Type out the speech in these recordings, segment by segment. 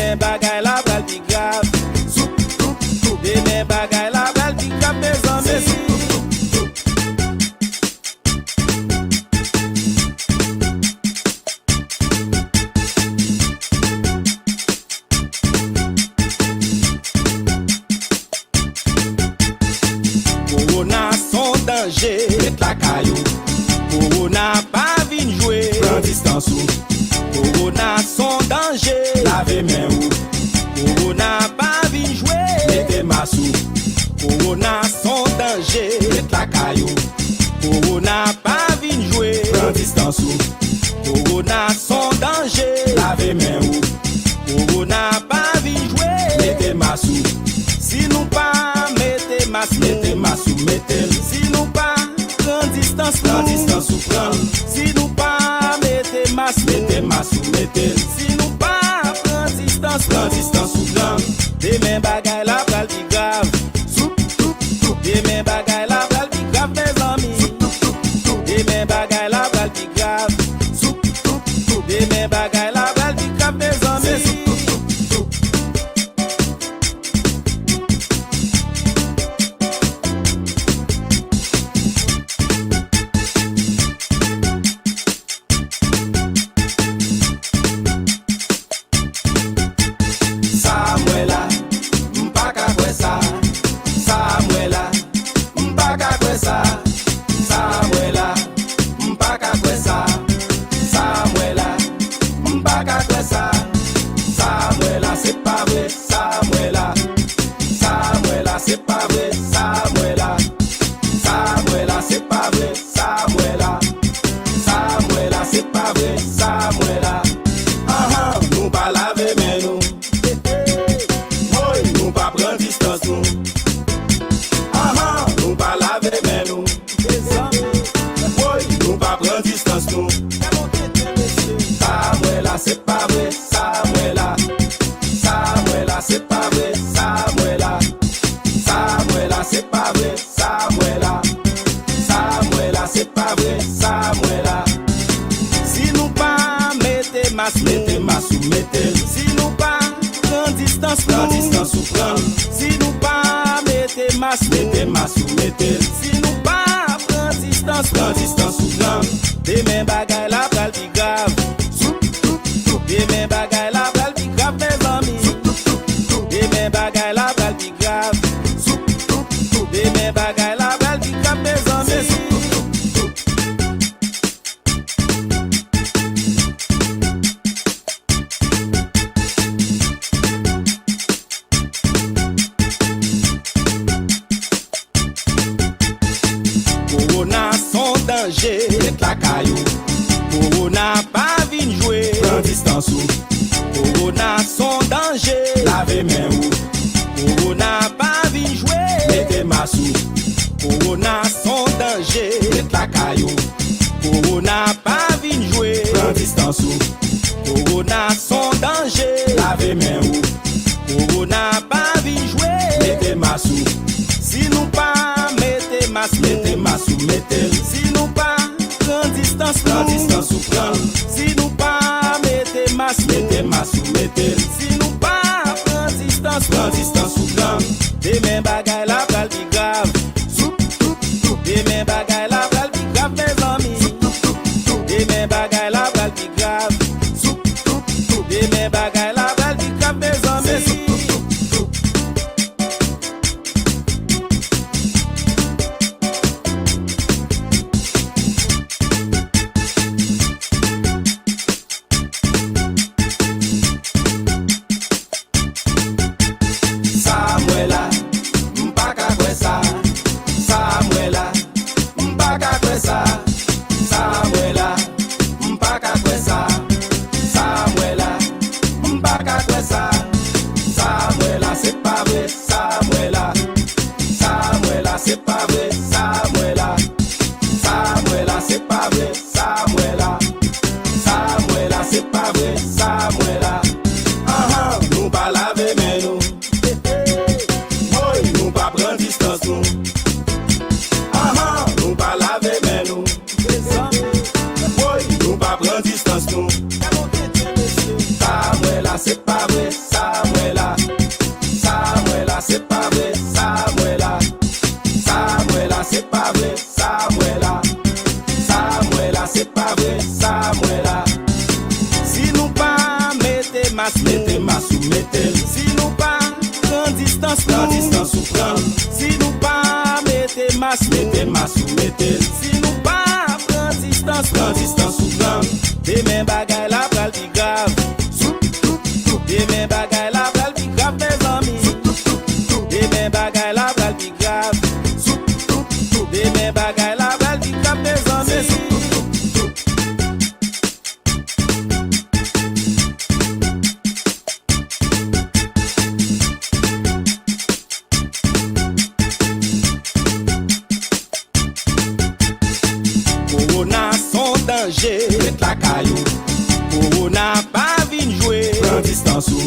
Demain bagay la pral pi grave. Demain bagay la pral pi grave mes amis. Corona son danger, met la caillou. Corona pas vin jouer, prends distance ou. Corona son danger, lave main ou. Corona pas vin jouer, mettez massou. Corona son danger, met la caillou. Corona pas vin jouer, prends distance ou. Corona son danger, lave main ou. Corona pas vin jouer, mettez massou. Si nous pas mettez massou, mettez massou, mettez. Si nous pas prends distance ou prends. Si nous pas mettez massou, mettez. Si nous pas prends distance ou prends. Demain bagay la pral pi grave. Demain bagay la pral pi grave mes amis. Demain bagay la pral pi grave. Demain bagay la pral pi grave mes amis. Mettez massou, mettez. Si nous pas prends distance ou prends. Si nous pas mettez massou, mettez. Si nous pas prends distance ou prends. Demain bagay la pral pi grave. Demain bagay la pral pi grave mes amis. Demain bagay la pral pi grave. Demain bagay la pral pi grave mes amis. Corona son danger, met la caillou. Corona pas vin jouer, prends distance ou. Corona son danger, lave main ou. Corona pas vin jouer, mettez massou. Corona son danger, met la caillou. Corona pas vin jouer, prends distance ou. Corona son danger, lave main ou. Corona pas vin jouer, mettez massou. Si nous pas mettez massou, mettez. Si nous pas prends distance ou prends. Si nous pas mettez massou, mettez. Si nous pas prends distance ou prends. Demain bagay la pral pi grave. Demain bagay la pral pi grave mes amis. Demain bagay la pral pi grave. Demain bagay la pral pi grave mes amis. c'est pas vrai, ça moi là. Ça moi là, c'est pas vrai, ça moi là. Ça moi là, c'est pas vrai, ça moi là. Ça moi là, c'est pas vrai, ça moi là. Si nous pas mettez masse, mettez masse ou mettez. Si nous pas prend distance ou prend. Si nous pas mettez masse ou mettez. Si nous pas prend distance ou prend. Des mêmes bagailles la pral pi grave. Des mêmes bagailles la pral pi grave mes amis. Des mêmes bagailles la pral pi grave. Des mêmes bagailles la pral pi grave mes amis. Corona son danger, mette la caillou. Corona pas vin jouer, prends distance ou.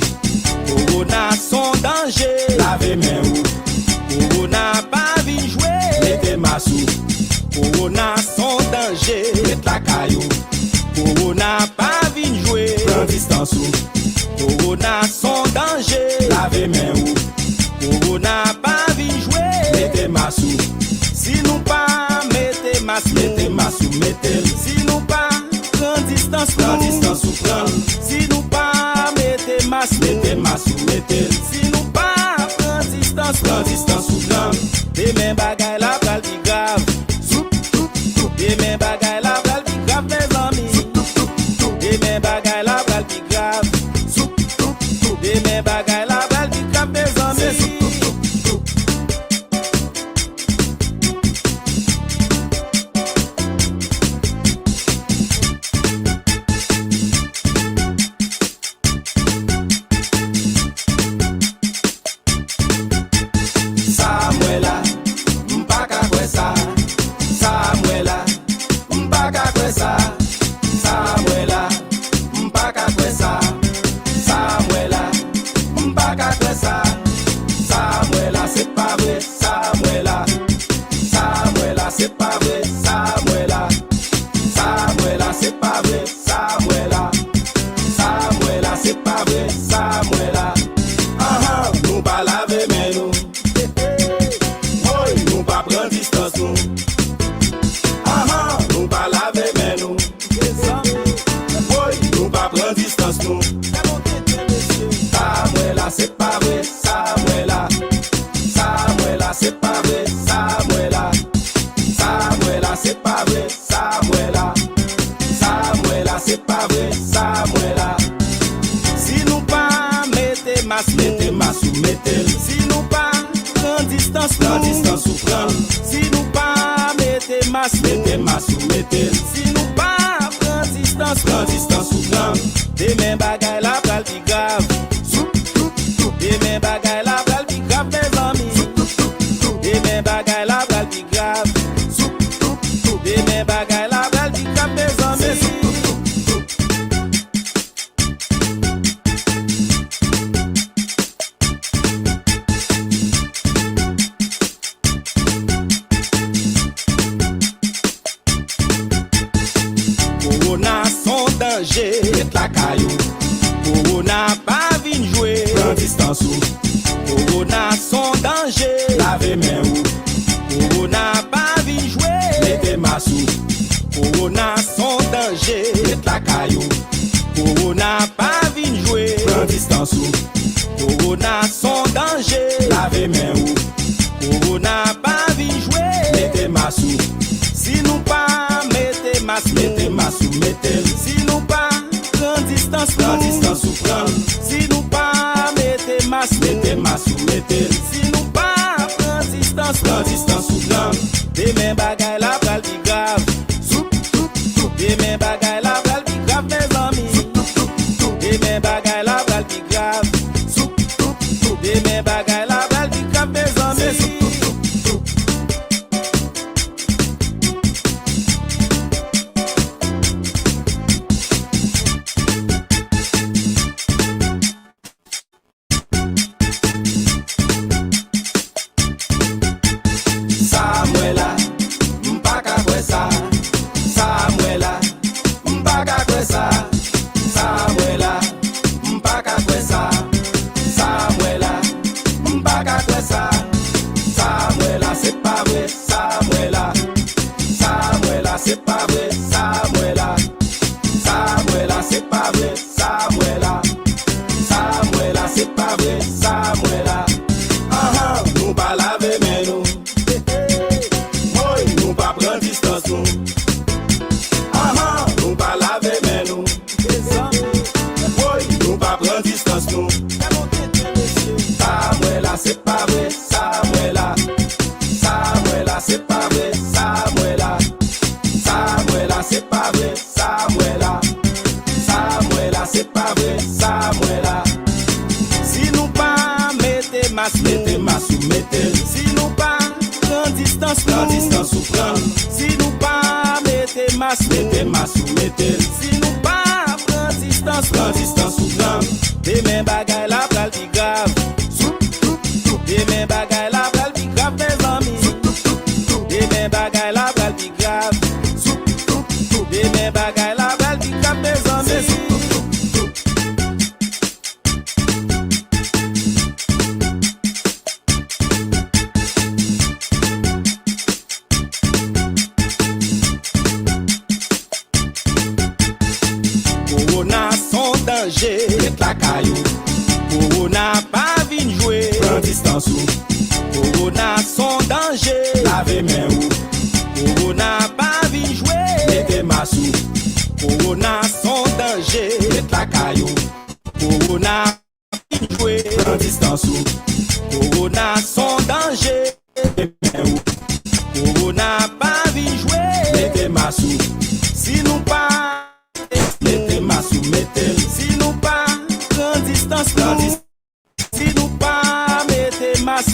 Corona son danger, lavez main ou. Corona pas vin jouer, mettez masse ou. Corona son danger, mette la caillou. Corona pas vin jouer, prends distance ou. Corona son danger, lavez main ou. Corona pas vin jouer, mettez masse ou. Si nous pas mettez masse ou mettez. Si nous pas prend distance ou prend. Si nous pas mettez masse ou mettez. Si nous pas prend distance ou prend. Des mêmes bagailles la pral pi grave. Des mêmes bagailles la pral pi grave mes amis. Des mêmes bagailles la pral pi grave. Des mêmes bagailles la pral pi grave mes amis. Mettez masse ou mettez. Si nous pas prend distance ou prend. Si nous pas mettez masse ou mettez. Si nous pas prend distance ou prend. Des mêmes bagailles la pral pi grave. Des mêmes bagailles la pral pi grave mes amis. Des mêmes bagailles la pral pi grave. Des mêmes bagailles la pral pi grave mes amis. Corona son danger, mette la caillou. Corona pas vin jouer, prends distance ou. Corona son danger, lavez main ou. Corona pas vin jouer, mettez masse ou. Corona son danger, mette la caillou. Corona pas vin jouer, prends distance ou. Corona son danger, lavez main ou. Corona pas vin jouer, mettez masse ou. Si nous pas mettez masse ou mettez. Si nous pas prend distance ou prend. Si nous pas mettez masse ou mettez. Si nous pas prend distance ou prend. Des mêmes bagailles la pral pi grave. Des mêmes bagailles la pral pi grave mes amis. Des mêmes bagailles la pral pi grave. Des mêmes bagailles la pral pi grave mes amis. pas vrai, ça moi là. Nous pas laver mais nous. Oui, nous pas prendre distance nous. Nous pas laver mais nous. Oui, nous pas prendre distance nous. Ça moi là c'est pas vrai, ça moi là. Ça moi là c'est pas vrai, ça moi là. Ça moi là c'est pas vrai, ça moi là. Ça moi là c'est pas vrai, ça moi là. Si nous pas mettez masse ou mettez. Si nous pas prendre distance ou prendre. Si nous pas mettez masse ou mettez. Si nous pas prendre distance ou prendre. Des mêmes bagailles la pral pi grave. Des mêmes bagailles la pral pi grave mes amis. Des mêmes bagailles la pral pi grave. Des mêmes bagailles la pral pi grave mes amis. Corona son danger, la caillou. Corona pas vin jouer, prends distance ou. Corona son danger, lavez main ou. Corona pas vin jouer, mettez masse ou. Corona son danger, la caillou. Corona vin jouer, prends distance ou. Corona son danger, mettez main ou. Corona pas vin jouer, mettez masse ou. Si nous pas mettez masse ou mettez. Si nous pas prends distance ou. Si nous pas mettez masse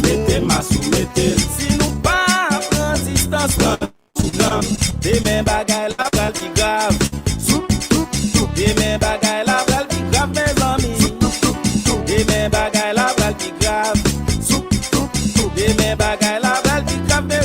ou mettez. Si nous pas prends distance ou. Des mêmes bagailles la pral pi grave. Des mêmes bagailles la pral pi grave mes amis. Des mêmes bagailles la pral pi grave. Des mêmes bagailles la pral pi grave mes amis.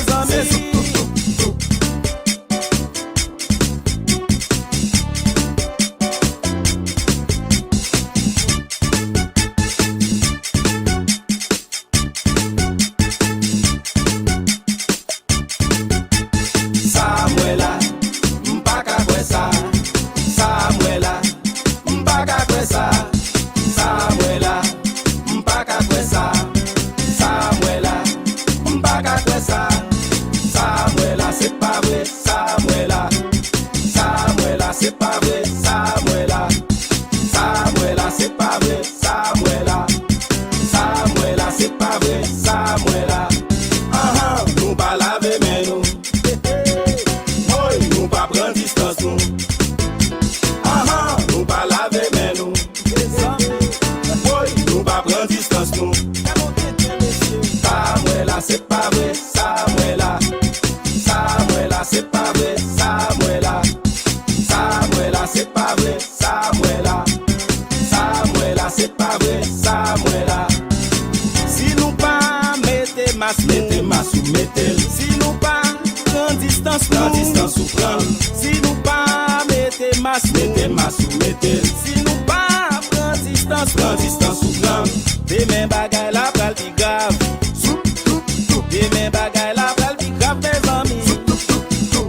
Mettez masse ou mettez. Si nous pas prendre distance ou prendre. Si nous pas mettez masse ou mettez. Si nous pas prendre distance ou prendre. Des mêmes bagailles la pral pi grave. Des mêmes bagailles la pral pi grave mes amis.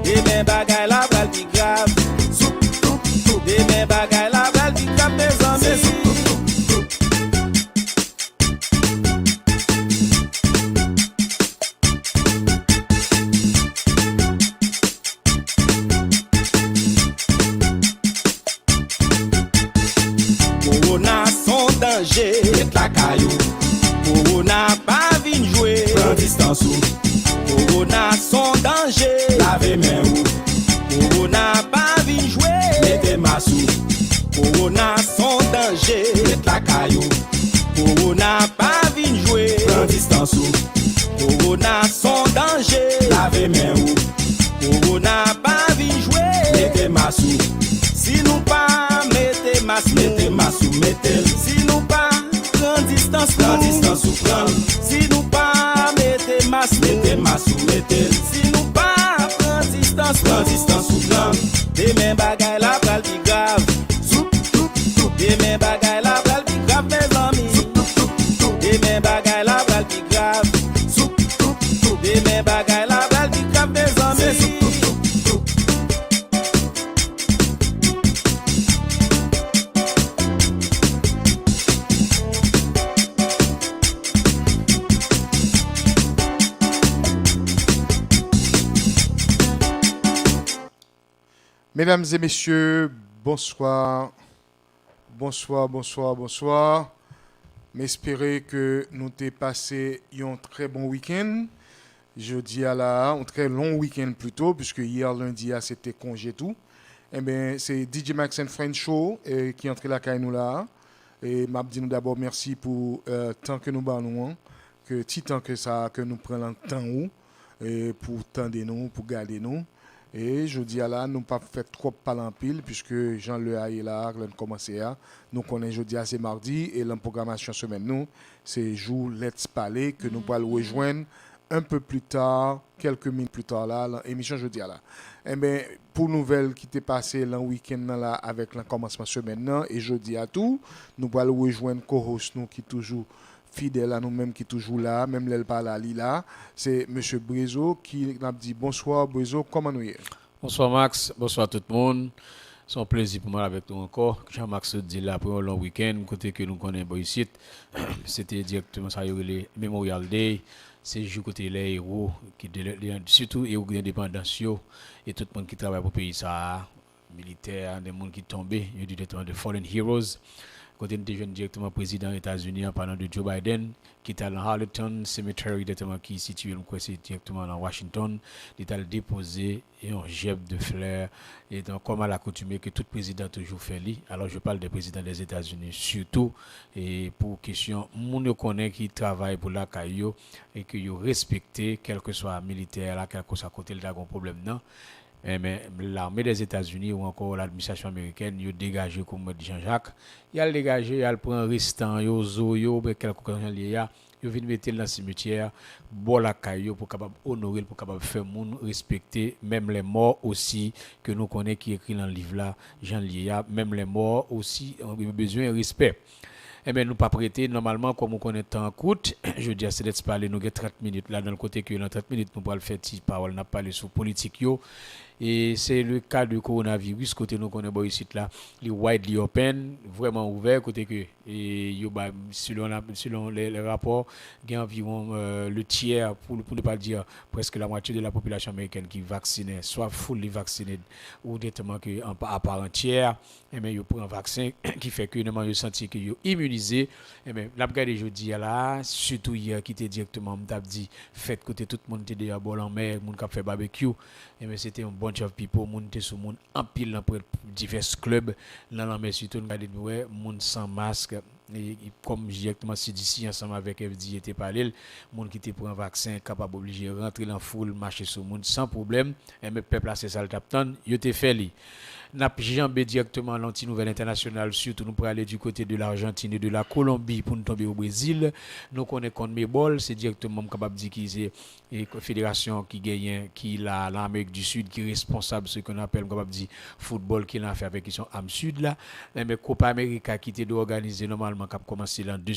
Des mêmes bagailles la pral pi grave. Des mêmes bagailles la pral pi grave mes amis. Corona son danger, la caillou. Corona pas vin jouer, prends distance ou. Corona son danger, lavez main ou. Corona pas vin jouer, mettez masse ou. Corona son danger, la caillou. Corona pas vin jouer, prends distance ou. Corona son danger, lavez main ou. Corona pas vin jouer, mettez masse ou. Si nous pas mettez masse ou mettez. Si nous pas prends distance ou prendre. Si nous pas mettez masse ou mettez. Si nous pas prends distance ou prendre. Des mêmes bagailles la pral pi grave. Des mêmes bagailles la pral pi grave mes amis. Des mêmes bagailles la pral pi grave. Des mêmes bagailles la pral pi grave mes amis. Mesdames et messieurs, bonsoir. Bonsoir. M'espérer que nous t'ai passé un très bon week-end. Jeudi à un très long week-end plutôt, puisque hier lundi c'était congé tout. Eh bien, c'est DjMax and Friends Show qui est entré la caille nous là. Et m'a dit nous d'abord merci pour tant que nous parlons, que petit temps que ça, que nous prenons le temps où, et pour tendre nous, pour garder nous. Et je dis à là, nous pas fait trop parler en pile, puisque Jean Le est là, nous commencé à. Nous connaissons jeudi à c'est mardi, et la programmation semaine nous, c'est jour Let's Parler, que nous pourrons rejoindre un peu plus tard, quelques minutes plus tard là, l'émission jeudi à là. Eh bien, pour nouvelle qui t'est passé le week-end là avec le commencement semaine là, et jeudi à tout, nous pourrons rejoindre co-host nous qui toujours fidèle à nous-mêmes qui toujours là, même l'elle parle à Lila, c'est monsieur Brezo qui nous dit bonsoir Brezo, comment nous est? Bonsoir Max, bonsoir tout le monde. C'est un plaisir pour moi avec toi encore. Jean-Max dit là pour un long week-end, côté que nous connaissons ici. C'était directement ça, le Memorial Day. C'est jour côté les héros, surtout les héros d'indépendance et tout le monde qui travaille pour le pays, ça, militaires, des gens qui tombent, il y a directement des fallen heroes. Côté de jeune directement président des États-Unis en parlant de Joe Biden, qui est dans Arlington Cemetery, directement qui est situé directement dans Washington, il a déposé un jet de fleurs, et donc comme à l'accoutumée que tout président toujours fait lui. Alors je parle des présidents des États-Unis surtout, et pour question, moun connaît qui travaille pour la caillou et que yo respecté, quel que soit militaire là, quel que soit côté le un problème non. Mais l'armée des États-Unis ou encore l'administration américaine, ils ont dégagé, comme dit Jean-Jacques, ils ont dégagé, ils ont pris un restant, ils ont zo, quelques choses liées, ils viennent mettre dans le cimetière, bon la caillou pour capable honorer, pour capable faire moun respecter, même les morts aussi, que nous connaissons qui écrit dans le livre là, Jean Liéa, même les morts aussi ont besoin de respect. Eh bien, nous pas prêter normalement comme on connaît temps coûte. Je dis à c'est d'être parler nous 30 minutes là dans le côté que dans 30 minutes nous pourrons le faire petite parole n'a parlé sur politique yo et c'est le cas du coronavirus côté nous connaît bon ici là, les widely open, vraiment ouvert côté que et yo bah selon les rapports, il y a environ le tiers pour ne pas dire presque la moitié de la population américaine qui est vaccinée, soit fully vaccinée ou directement que à part entière, et bien yo prend un vaccin qui fait que nous yo senti que yo immunisé. Et bien la regardé jeudi là, surtout hier qui était directement m't'a dit fête côté tout le monde était déjà bol en mer, monde qui fait barbecue. Et bien c'était un bunch of people, monde était sous monde en pile dans divers clubs dans la mer surtout regardez ouais, monde sans masque. Et comme directement CDC ensemble avec FDA était parlé, monde qui était pour un vaccin capable obligé rentrer dans foule marcher sur monde sans problème. Et mais peuple là c'est ça le tapton, il était fait li. N'a jambé directement l'anti-nouvelle internationale, surtout nous pour aller du côté de l'Argentine et de la Colombie pour nous tomber au Brésil. Nous connaissons contre Mebol, c'est directement capable de dire que c'est une fédération qui gagne, qui la l'Amérique du Sud, qui est responsable de ce qu'on appelle capable de dire football qui l'a fait avec qui sont am Sud là. Mais Copa América qui était organisé normalement qui commencé dans deux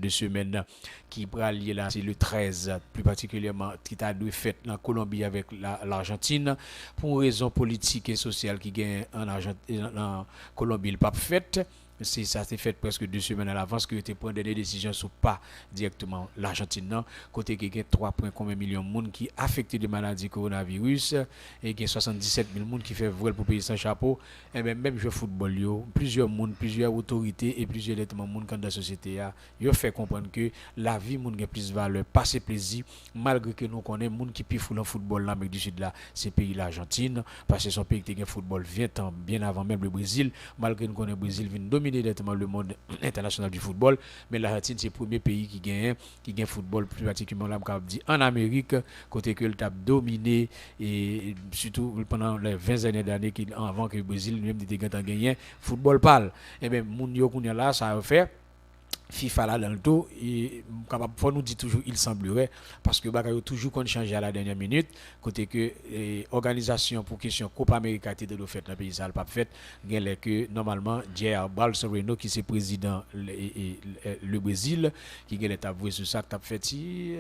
semaines, qui pourra lier là c'est le 13 plus particulièrement qui a dû fait en Colombie avec l'Argentine pour raison politique et sociale qui en Colombie, le pape fait. Ça s'est fait presque 2 semaines à l'avance que tu prends des décisions sur pas directement l'Argentine non côté qui a 3,1 millions de monde qui affectés de maladies coronavirus et qui 77 000 monde qui fait voile pour payer sans chapeau et même jeu football plusieurs autorités et plusieurs monde dans la société yo fait comprendre que la vie monde a plus valeur passer plaisir malgré que nous connaissons monde qui pifou le football dans l'Amérique du Sud là c'est pays l'Argentine parce que son pays qui a football 20 ans bien avant même le Brésil malgré nous connaissons Brésil vient dominer directement le monde international du football, mais l'Argentine c'est le premier pays qui gagne football plus particulièrement là en Amérique côté que le tape dominé et surtout pendant les 20 années d'années avant que le Brésil même était gagné football parle et bien moun yo kounya là ça a fait FIFA là dans le dos et capable pour nous dit toujours il semblerait parce que bagaille toujours qu'on change à la dernière minute côté que organisation pour question Copa América était de fait dans pays ça pas fait gagne que normalement Jair Bolsonaro qui c'est président le Brésil qui gagne t'a voir sur ça t'a fait ti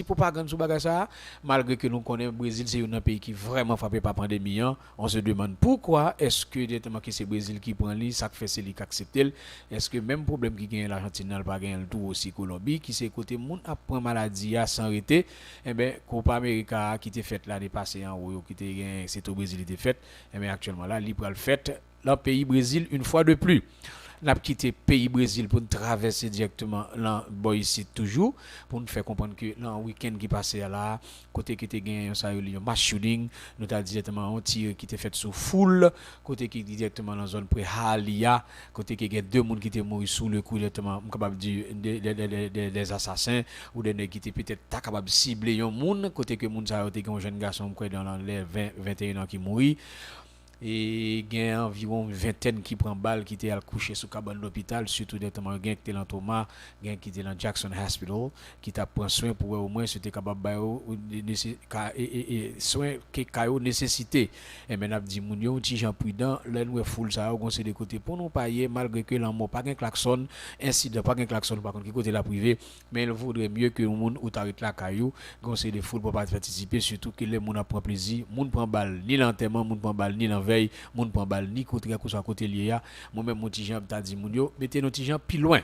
propagande sur bagaille ça malgré que nous connaissons Brésil c'est un pays qui vraiment frappé par pandémie on se demande pourquoi est-ce que directement que c'est Brésil qui prend lui ça fait c'est lui qui accepte est-ce que même problème qui gagne l'Argentine médicinal pas gain tout aussi Colombie qui c'est côté moun apprend maladie à sans arrêter Copa America qui était faite l'année passée en haut qui était gain c'est au Brésil était faite actuellement là libre le fait dans pays Brésil une fois de plus n'a quitté pays Brésil pour traverser directement là ici toujours pour nous faire comprendre que dans week-end qui passé là côté qui était gagné ça un mass shooting nous t'a directement un tir qui était fait sous foule côté qui directement dans zone près Halia côté qui y a deux monde qui étaient morts sous le coup directement capable des assassins ou des nèg qui étaient peut-être capable cibler un monde côté que monde ça était un jeune garçon quoi dans les 21 ans qui mourit et il y a environ une vingtaine qui prend balle qui était à coucher sous cabane d'hôpital surtout directement un qui était dans Thomas un qui était dans Jackson Hospital qui t'a pris soin pour au moins c'était capable et soin qui caillou nécessité et maintenant dit moun yo petit gens prudent là nous foule ça on c'est de côté pour nous payer malgré que l'amour pas un klaxon incident pas un klaxon par contre qui côté la privé mais il vaudrait mieux que moun ou t'arrête la caillou on c'est de foule pour pas participer surtout que les moun prend plaisir moun prend balle ni l'enterrement moun prend balle ni l'enveille moun prend balle ni côté côté lié moi même mon petit Jean t'a dit moun yo mettez nos petits gens plus loin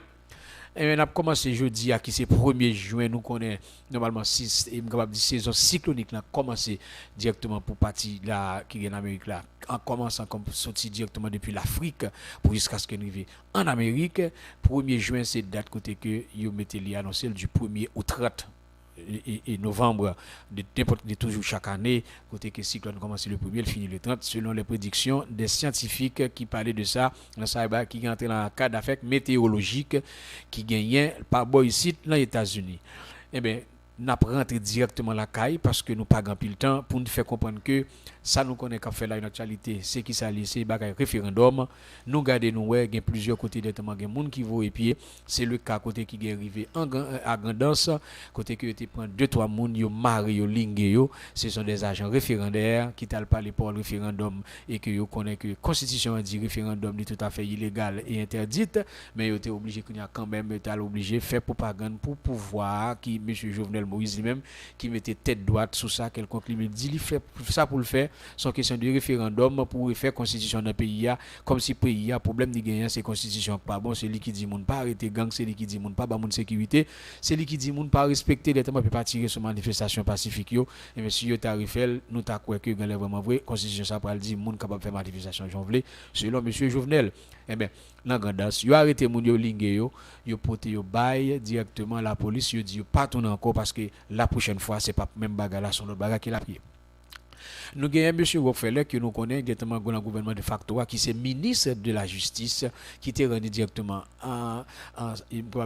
et on a commencé jeudi à qui c'est 1er juin nous connaît normalement 6 et capable dire saison cyclonique là commencer directement pour partir là qui est en Amérique là en commençant comme sortir directement depuis l'Afrique pour jusqu'à ce qu'on arrive en Amérique 1er juin c'est date côté que yo mettez li annoncé du 1er au 30 et novembre de toujours chaque année côté que cyclone commence le 1er il finit le 30 selon les prédictions des scientifiques qui parlaient de ça dans ça qui entré dans un cadre d'affaires météorologique qui gagnait par boy dans les États-Unis n'a pas rentré directement la caille parce que nous pas grand pile temps pour nous faire comprendre que ça nous connaît qu'a fait là une actualité c'est qui ça c'est bagay référendum nous garder nous ouais gain plusieurs côtés directement gain monde qui vont et puis c'est le cas côté qui est arrivé à grandance côté que était prend 2-3 monde yo maré yo lingué yo ce sont des agents référendaires qui t'a parlé pour le référendum et que yo connaît que constitution dit référendum est tout à fait illégal et interdite mais yo était obligé qu'il y a quand même était obligé faire propagande pour pouvoir qui monsieur Jovenel Moïse lui-même qui mettait tête droite sous ça quelconque lui dit il fait ça pour le faire sans question de référendum pour faire constitution dans pays comme si pays a problème de gagner c'est constitution pas bon c'est lui qui dit moun pas arrêter gang c'est lui qui dit moun pas ba moun sécurité c'est lui qui dit moun pas respecter les temps peut pas tirer sur manifestation pacifique yo et monsieur Tarifel nous t'a quoi que est vraiment vrai constitution ça pas dit moun capable faire manifestation janvier selon monsieur Jovenel dans grandance yo arrêté moun yo lingué yo porté yo bail directement la police yo dit yo pas tourner encore parce que la prochaine fois c'est pas même bagarre là son autre bagarre qu'il a pris. Nous avons monsieur Rockfeller que nous connaissons directement dans le gouvernement de facto qui c'est ministre de la justice qui était rendu directement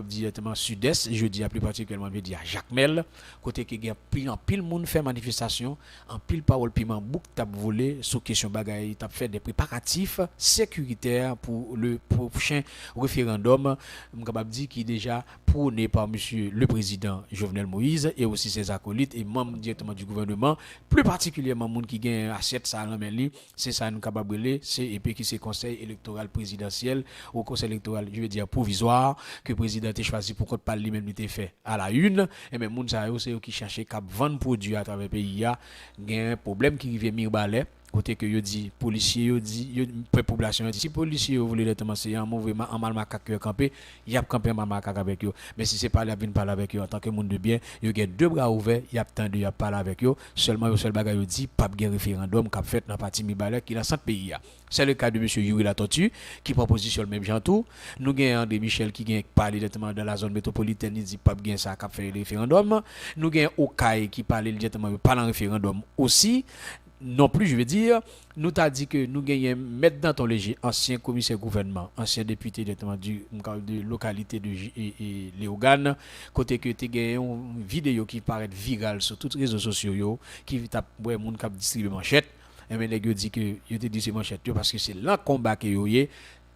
directement sud-est jeudi plus particulièrement je dis à Jacques Mel côté qui a pile monde fait manifestation en pile parole piment bouc t'a volé sous question bagaille t'a fait des préparatifs sécuritaires pour le prochain référendum capable dire qui déjà prôné par monsieur le président Jovenel Moïse et aussi ses acolytes et membres directement du gouvernement plus particulièrement monde qui gagne assiette ça en main c'est ça nous capable c'est et puis qui c'est conseil électoral présidentiel ou conseil électoral je veux dire provisoire que le président a choisi pour qu'on parle lui-même était fait à la une et même monde ça c'est qui chercher cap vendre produit à travers pays a gain problème qui rive mirbalais côté que yo dit policier yo dit population dit si policier voulait directement c'est un mauvais en mal macaque camper y a camper mal macaque avec yo mais si c'est pas la venir parler avec yo en tant que monde de bien yo gain deux bras ouverts y a tendu y a parler avec yo seulement yo seul bagage yo dit pas gain référendum qu'a fait dans parti Mibalé qui dans 100 pays a c'est le cas de monsieur Yuri la tortue qui proposition le même genre tout nous gain André Michel qui gain parler directement dans la zone métropolitaine il dit pas gain ça qu'a fait le référendum nous gain Okaï qui parler directement pas dans référendum aussi non plus je veux dire nous t'a dit que nous gagnons mettre dans ton léger ancien commissaire gouvernement ancien député directement de localité de Léogane côté que tu gagné une vidéo qui paraît virale sur tous les réseaux sociaux qui tape ouais monde qui distribue manchette et mais les gars dit que yo te dit c'est manchette parce que c'est là combat que yo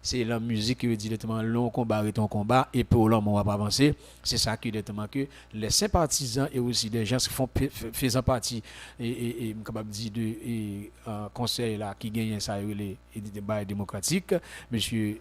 c'est la musique qui veut dire directement long combat et ton combat et pour l'homme on va pas avancer c'est ça qui directement que les sympathisants et aussi des gens qui font faisant partie et capable dire de conseil là qui gagne ça les débats démocratiques monsieur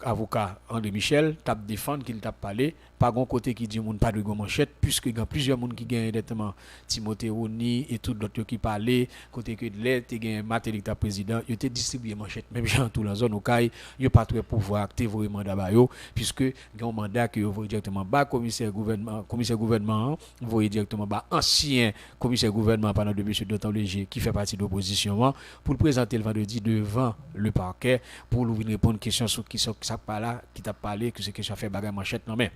avocat André Michel tape défendre qu'il tape parler pas gon côté qui dit moun pas de gon manchette puisque il y a plusieurs monde qui gagne directement Timothée Roni et tout d'autres qui parlaient côté que l'aide te gagne Matélik ta président il était distribué manchette même gens tout la zone au caille il pas trop pouvoir acter vraiment mandat ba yo puisque il y a un mandat que vous directement bas commissaire gouvernement vous directement bas ancien commissaire gouvernement pendant de monsieur Dotan Léger qui fait partie de l'opposition pour le présenter le vendredi devant le parquet pour lui répondre aux questions sur qui ça pas là qui t'a parlé que c'est question fait bagarre manchette non mais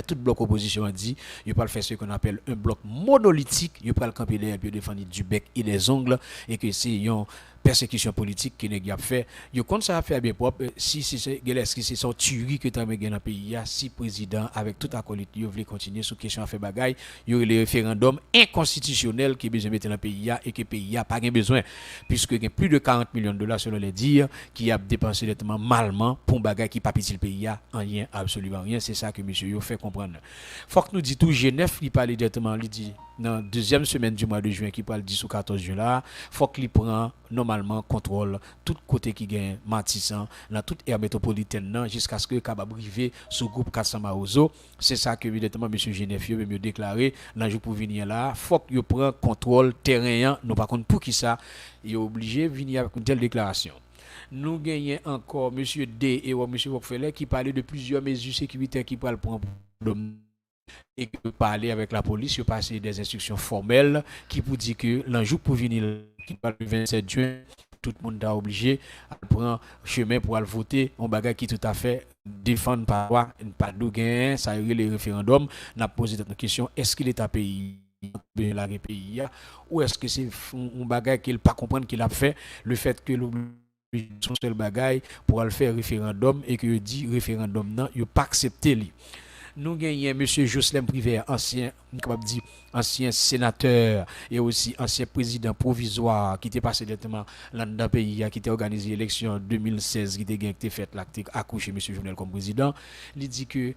tout bloc opposition a dit il pas le faire ce qu'on appelle un bloc monolithique il pas le camper derrière puis défendre du bec et des ongles et que c'est une persécution politique qui n'est pas fait il compte ça faire bien propre si c'est son tuerie que tu as dans le pays si président avec tout acolyte il veut continuer sur question à faire bagaille il y aurait le référendum inconstitutionnel qui besoin mettre dans le pays et que le pays a pas besoin puisque il y a plus de 40 millions de dollars selon les dires qui a dépensé directement malement pour bagaille qui pas petit le pays en rien absolument rien c'est ça que monsieur yo fait comprendre faut que nous dit tout Genève il parle directement il dit dans deuxième semaine du mois de juin qui parle 10 ou 14 juin là faut qu'il prend normalement contrôle tout côté qui gagne Matissan dans toute aire métropolitaine jusqu'à ce que capable arriver sous groupe 400 Maozo c'est ça que évidemment monsieur Genève mieux déclaré dans jour pour venir là faut qu'il prend contrôle terrain non par contre pour qui ça il est obligé venir avec une telle déclaration. Nous gagnons encore monsieur D et monsieur Rockfeller qui parlait de plusieurs mesures sécuritaires qui pourraient prendre et que parler avec la police, il passer des instructions formelles qui pour dire que l'enjeu pour venir qui parle le 27 juin, tout le monde est obligé à prendre chemin pour aller voter, on bagage qui tout à fait défendre par quoi, pas de gain, ça y est les référendums, n'a posé cette question, est-ce qu'il est à pays la pays ou est-ce que c'est un bagage qu'il pas comprendre qu'il a fait le fait que son seul bagaille pour aller faire référendum et que dit référendum non il pas accepté lui nous gagnons monsieur Jocelyn Privé ancien sénateur et aussi ancien président provisoire qui était passé directement dans le pays qui était organisé l'élection 2016 qui était faite là qui accouché monsieur Jovenel comme président il dit que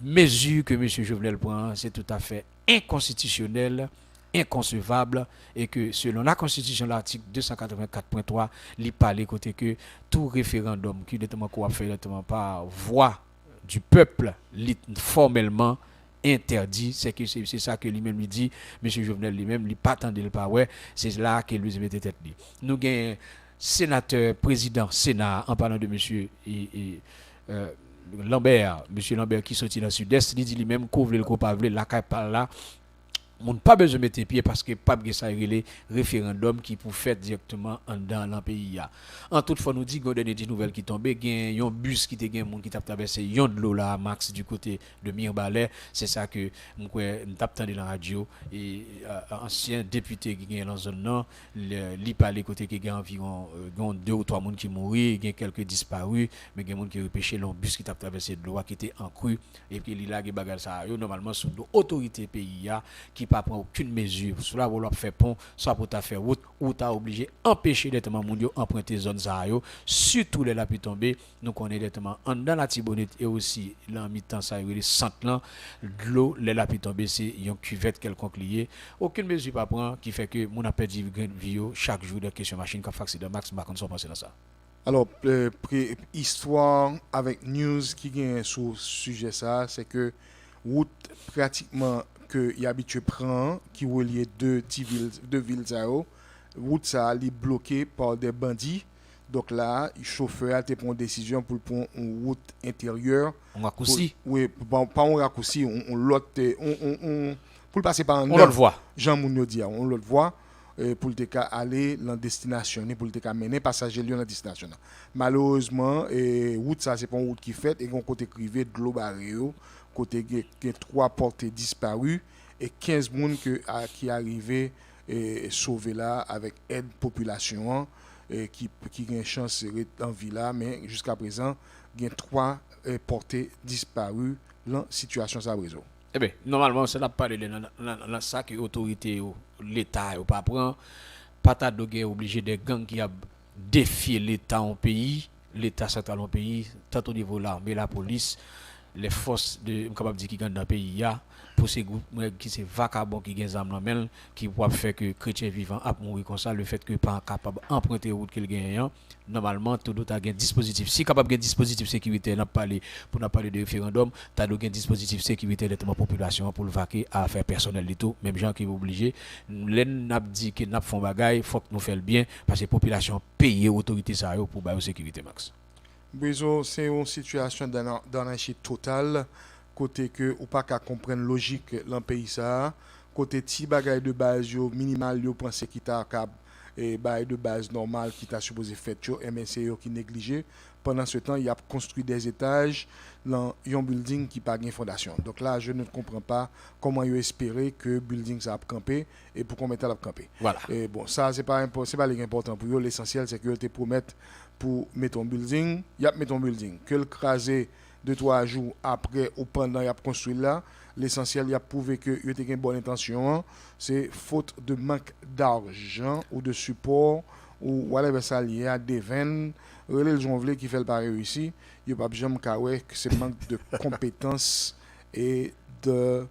mesure que monsieur Jovenel prend c'est tout à fait inconstitutionnel inconcevable et que selon la constitution l'article 284.3 il parle côté que tout référendum qui directement qu'on fait directement par voix du peuple formellement interdit c'est ça que lui-même lui dit monsieur Jovenel lui-même il pas attendre le pas ouais c'est là que lui mettait tête lui nous gain sénateur président Sénat en parlant de monsieur Lambert monsieur Lambert qui sorti dans le sud-est il dit lui-même couvre le coupable la par là on pas besoin de mettre pied parce que pas de ça relé référendum qui pour faire directement dans le pays en toutefois nous dit qu'on donne des nouvelles qui tombent gain un bus qui te gain monde qui t'a traversé yon de l'eau là max du côté de Mirbalais c'est ça que on tape dans la radio et ancien député qui gagne dans zone non li parler côté qui gagne environ 2 ou 3 monde qui mourir gain quelques disparus mais gain monde qui repêché le bus qui t'a traversé de l'eau qui était en crue et puis il a des bagages ça normalement sous autorité pays qui pas prendre aucune mesure soit vouloir faire pont soit pour ta faire route ou ta obligé empêcher directement mondiaux emprunter zone ça yo surtout les lapis tombés nous connaît directement en dans la Tibonite et aussi là mi-temps ça les centre là l'eau les lapis tombés c'est une cuvette quelconque lié aucune mesure pas prendre qui fait que mon a perdu vie chaque jour de question machine qui fait accident max pas qu'on soit penser dans ça. Alors histoire avec news qui gagne sur sujet ça c'est que route pratiquement que y habitué prend qui relie deux villes ça route ça est bloqué par des bandits donc là le chauffeur a pris une décision pour prendre une route intérieure on raccourci oui bon, pas un raccourci on l'autre on pour passer par on l'autre voie Jean Mounio dit on l'autre voie pour le cas aller dans destination pour le cas mener passager dans la destination malheureusement route ça c'est pas une route qui fait et un côté privé de l'eau barré côté que 3 portées disparues et 15 personnes qui arrivaient sauver là avec aide population qui a une chance en vie là mais jusqu'à présent il y a 3 portées disparues dans situation ça réseau. Eh bien, normalement, ça n'a pas parlé dans ça que l'autorité, l'État, ou pas prend, pas ta dogue obligé des gangs qui a défié l'État en pays, l'État central en pays, tant au niveau de l'armée, la police, les forces de capable dire qui gagnent dans le pays là pour ces groupes qui c'est vagabond qui gagnent armes dans qui peuvent faire que chrétiens vivants a mourir comme ça le fait que pas capable emprunter route qu'il gagne normalement tout doit avoir un dispositif si capable un dispositif sécurité n'a parlé pour n'a parler de référendum tu as un dispositif sécurité de la population pour le vaquer à affaires personnelles et tout même gens qui obligé n'a dit que n'a font bagaille faut que nous faire le bien parce que population payer autorité ça pour ba sécurité max. Bezo, c'est une situation d'anarchie totale, côté que ou pas qu'à comprendre logique dans le pays ça, côté ti bagay de base yo minimal yo pensé qui t'a cap et bagay de base normal qui t'a supposé fait yo MNC yo qui négligé. Pendant ce temps, il a construit des étages dans un building qui pas de fondation. Donc là, je ne comprends pas comment ils espérer que building ça a campé et pour combien de temps a campé. Voilà. Et bon, ça c'est pas important pour eux, l'essentiel c'est que te promettent pour mettre un building, il y a mettre un building que le craser 2-3 jours après ou pendant il a construit là, l'essentiel il a prouvé que il était une bonne intention, c'est faute de manque d'argent ou de support ou whatever ça lié à des veines les gens qui fait le pas réussi, il pas jamais que c'est manque de compétences et de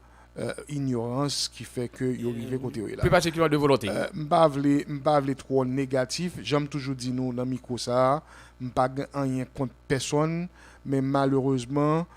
ignorance qui fait que yo arrivé côté là. Plus particulièrement de volonté. M'pa vle trop négatif, j'aime toujours dire nous dans micro ça, m'pa rien contre personne, mais malheureusement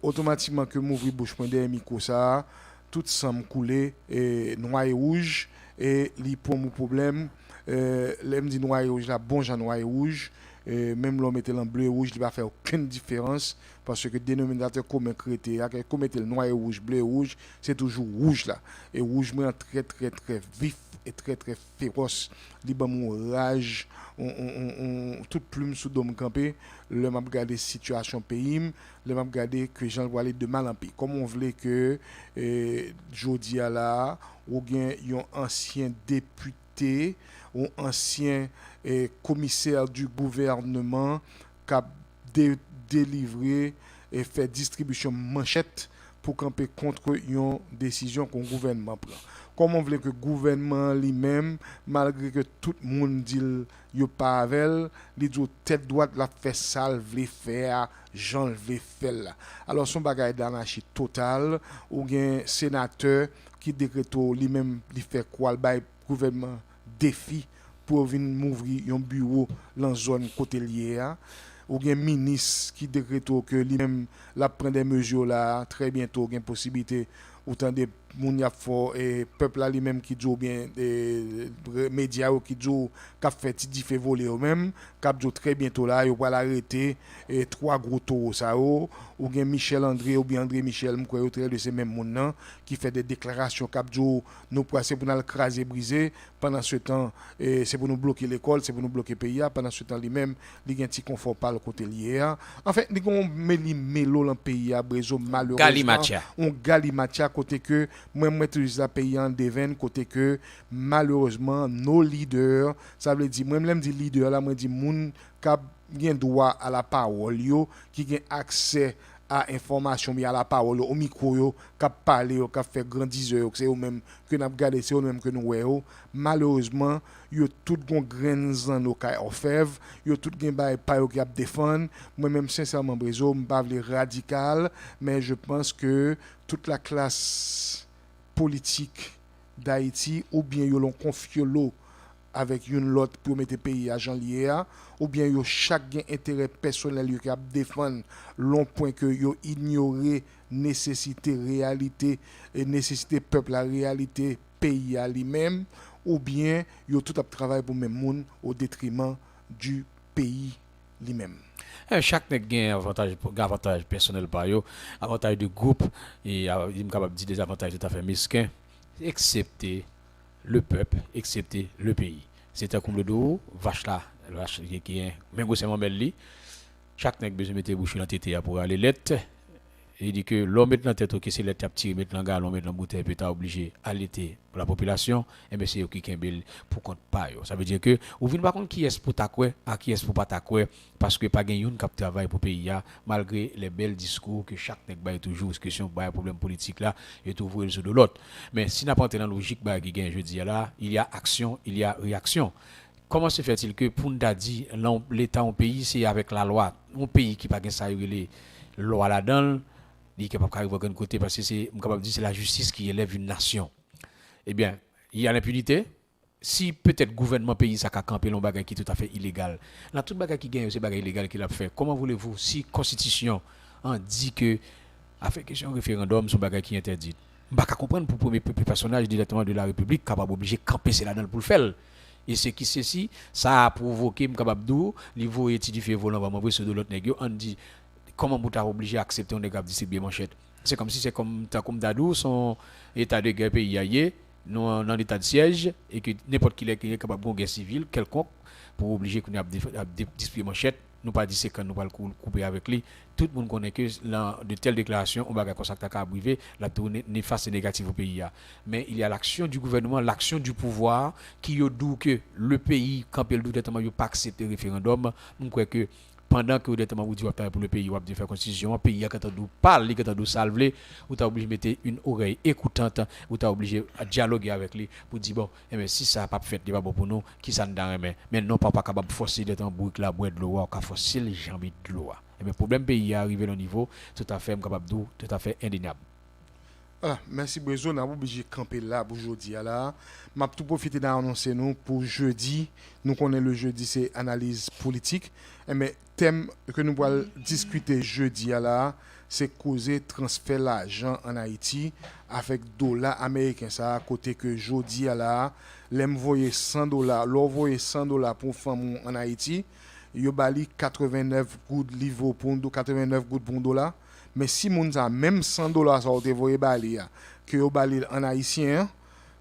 automatiquement que m'ouvrir bouche point derrière micro ça, tout semble couler et noir et rouge et li pour mon problème l'aime dit noir et rouge là bon Jean noir et rouge même l'homme était en bleu et rouge il va faire aucune différence parce que dénominateur commun créé comme était le noir et rouge bleu et rouge c'est toujours rouge là et rouge mais très très très vif et très très féroce li ba mon rage on toute plume sous dôme campé le m'a regarder situation pays le m'a regarder que Jean voit de mal en pis comme on voulait que jodi a là ou bien un ancien député ou ancien commissaire du gouvernement qui a délivré et fait distribution manchette pour camper contre une décision que le gouvernement prend. Comme on voulait que le gouvernement lui-même, malgré que tout le monde dit qu'il pas avec, il dit tête droite la fait ça, il veut faire, Jean veut faire là. Alors son bagage d'anarchie totale, ou un sénateur qui décrète lui-même, il fait quoi, le gouvernement défi pour venir m'ouvrir un bureau dans la zone côté lié ou bien ministre qui décrète que lui-même la prend des mesures là très bientôt une possibilité autant des moun y a fort et peuple là lui-même qui dit bien des médias qui dit qu'a fait dit fait voler eux même qu'a dit très bientôt là il va l'arrêter et trois gros taureaux ça ou bien Michel André ou bien André Michel me crois très de ces mêmes moun nan qui fait des déclarations qu'a dit nous passer pour nous craser briser pendant ce temps c'est pour nous bloquer l'école c'est pour nous bloquer pays pendant ce temps lui-même il y a un petit confort par le côté lié en fait il gon mélo dans pays à Brezo malheureusement on galimatia côté que moi maîtrise la pays en devine côté que malheureusement nos leaders ça veut dire moi même dit leader là moi dit moun qui a droit à la parole yo qui a accès à information mais à la parole au micro yo qui parler qui fait grandisseur c'est eux même que n'a regarder c'est eux même que nous ouais malheureusement yo tout gon grains dans nos cas orfèvre yo tout gen bail pa yo qui a défendre moi même sincèrement Brezo m'pa vle radical mais je pense que toute la classe politique d'Haïti ou bien yo l'ont confié l'eau avec une lot pour mettre pays à Jean lié ou bien yo chaque intérêt personnel yo qui a défendre long point que yo ignorer nécessité réalité et nécessité peuple la réalité pays à lui-même ou bien yo tout a travail pour même monde au détriment du pays lui-même. Chaque nèg gagne avantage personnel par yo, avantage de groupe et il capable dire des avantages tout à fait mesquins excepté le peuple, excepté le pays. C'est un comble d'eau, vache qui est même c'est mon belle li. Chaque nèg besoin mettre bouche dans tête pour aller lettre. Il dit que l'homme met dans tête que c'est lettre petit mettre dans galon mettre dans bouteille peut obligé allaiter pour la population et ben c'est eux qui kembel pour compte pas yo. Ça veut dire que ou vinn pas compte qui est pour ta quoi à qui est pour pas ta quoi parce que pas gagne une qui travaille pour pays malgré les belles discours que chaque nèg bail toujours question bail problème politique là et trouver le de l'autre. Mais si n'a pas entrer dans logique bail qui gagne jeudi là, il y a action, il y a réaction. Comment se fait-il que pour nous dit l'état en pays c'est avec la loi, un pays qui pas gagne ça les loi là-dedans il est capable d'arriver à un côté parce que c'est capable de dire c'est la justice qui élève une nation. Eh bien, il y a l'impunité. Si peut-être le gouvernement pays ça a campé un bagage qui est tout à fait illégal. Là tout bagage qui gagne c'est bagage illégal qu'il a fait. Comment voulez-vous si constitution en dit que avec question référendum son bagage qui est interdit. Pas comprendre pour premier personnage directement de la République capable obligé camper c'est là-dedans pour le faire. Et ce qui ceci ça a provoqué capable d'où niveau étudier volant va m'envoyer sur de l'autre nèg on dit comment vous t'as obligé à accepter un nèg distribuer manchette. C'est comme si c'est comme Dadou son état de guerre pays ailleurs non dans l'état de siège et que n'importe qui est capable de guerre civile quelconque pour obliger qu'on a distribuer manchette nous pas dire c'est quand nous pas le couper avec lui tout le monde connaît que de telles déclarations on va comme ça qu'à arriver la tournée néfaste et négative au pays mais il y a l'action du gouvernement l'action du pouvoir qui dit que le pays quand il doute tellement pas accepter référendum on croit que pendant que vous dites pour le pays, vous avez faire constitution, le pays quand on parle, quand on salve, vous êtes obligé de mettre une oreille écoutante, vous êtes obligé de dialoguer avec lui pour dire bon, si ça n'a pas fait, c'est pas bon pour nous, qui ça nous donne, mais non pas capable de forcer d'être en boucle la boîte de l'eau, ou forcer les jambes de l'eau. Le problème pays est arrivé au niveau tout à fait capable tout à fait indéniable. Voilà, merci Brezo, on a obligé de camper là pour aujourd'hui là. M'a tout profiter d'annoncer nous pour jeudi. Nous connaissons le jeudi c'est analyse politique. Mais thème que nous allons discuter jeudi là, c'est causer transfert l'argent en Haïti avec dollar américain ça à côté que jeudi là, l'envoyer $100, l'envoyer $100 pour femme en Haïti, yo bali 89 gouttes livre pour 89 gouttes pour $. Mais si moun a même $100 ça te voye bali que yo bali en haïtien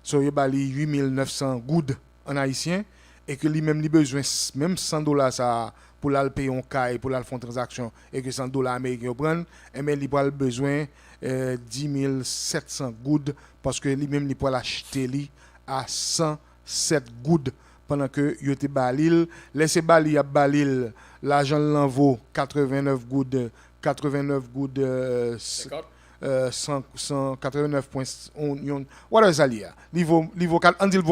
so yo bali 8900 goud en haïtien et que lui même li besoin même $100 ça pour la payer un caille pour la faire transaction et que $100 américain yo prendre et mais li pas besoin 10 700 goud parce que lui même li pour l'acheter li à 107 goud pendant que yo te balil laisser bali a balil l'argent l'envo 89 goud 189.1 voilà ça lié niveau on dit vaut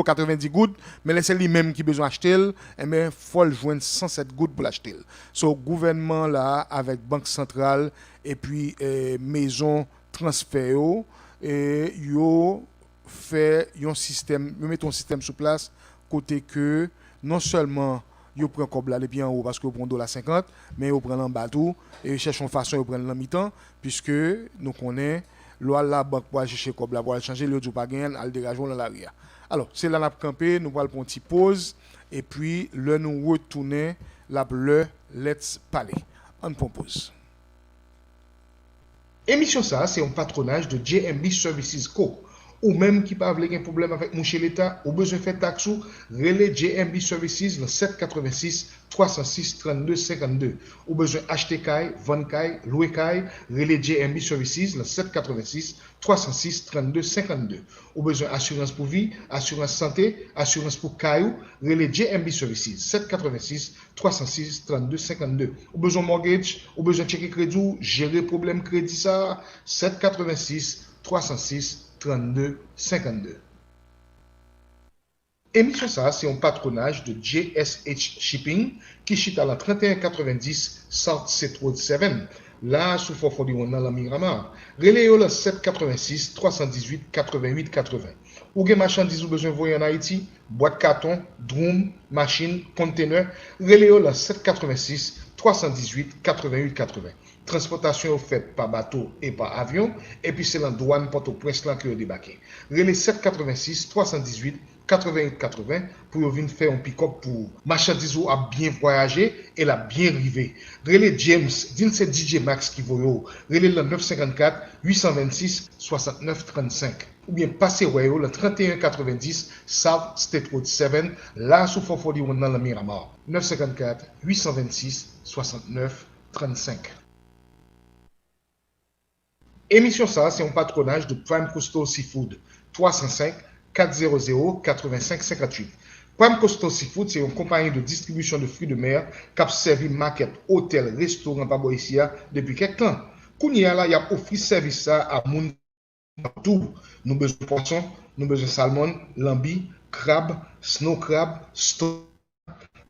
90 gouttes mais laissez lui même qui besoin acheter et mais faut le joindre 107 gouttes pour l'acheter so gouvernement là avec banque centrale et puis maison transfert et yo fait un système yo met un système sur place côté que non seulement yo prend comme là les pieds en haut parce que prend $50 mais yo prend en bas tout et cherche une façon yo prendre en mi-temps puisque nous connaît loi la banque pour chercher comme là pour changer le du pas gain al dégager dans l'arrière. Alors c'est là n'a camper nous va prendre une petite pause et puis le nous retourner la le let's parler on propose. Émission ça c'est un patronage de JMB Services Co. Ou même qui pas avoir un problème avec mon chez l'État, ou besoin de faire taxe ou relais JMB Services le 786 306 32 52. Ou besoin acheter caille, vendre caille, louer caille, relais JMB Services le 786 306 32 52. Ou besoin assurance pour vie, assurance santé, assurance pour caille, relais JMB Services 786 306 32 52. Ou besoin mortgage, ou besoin checker crédit, gérer problème crédit ça 786 306 32 52. Émission ça, c'est un patronage de JSH Shipping qui chute à la 3190 South State Road 7, là sous 441 dans la Miramar. Relayez le 786 318 88 80. Ou gen marchandises ou besoin voyer en Haïti, boîte carton, drum, machine, container, relayez le 786 318 88 80. Transportation faite par bateau et par avion, et puis c'est la douane Port-au-Prince là qui a débarqué. Relais 786 318 88 80 pour venir faire un pick-up pour marchandises a bien voyagé et la bien rivé. Relais James, dit c'est DjMax qui voyo. Relais le 954 826 69 35. Ou bien passez Wayo le 3190 South State Road 7 là sous 441 dans la Miramar. 954 826 69 35. Émission ça, c'est un patronage de Prime Coastal Seafood 305 400 85 58. Prime Coastal Seafood, c'est une compagnie de distribution de fruits de mer qui a servi market, hôtel, restaurant par ici depuis quelques temps. Kounia là, il a offert service ça à moun tout. Nous besoin de poisson, nous besoin de salmon, lambi, crabe, snow crab,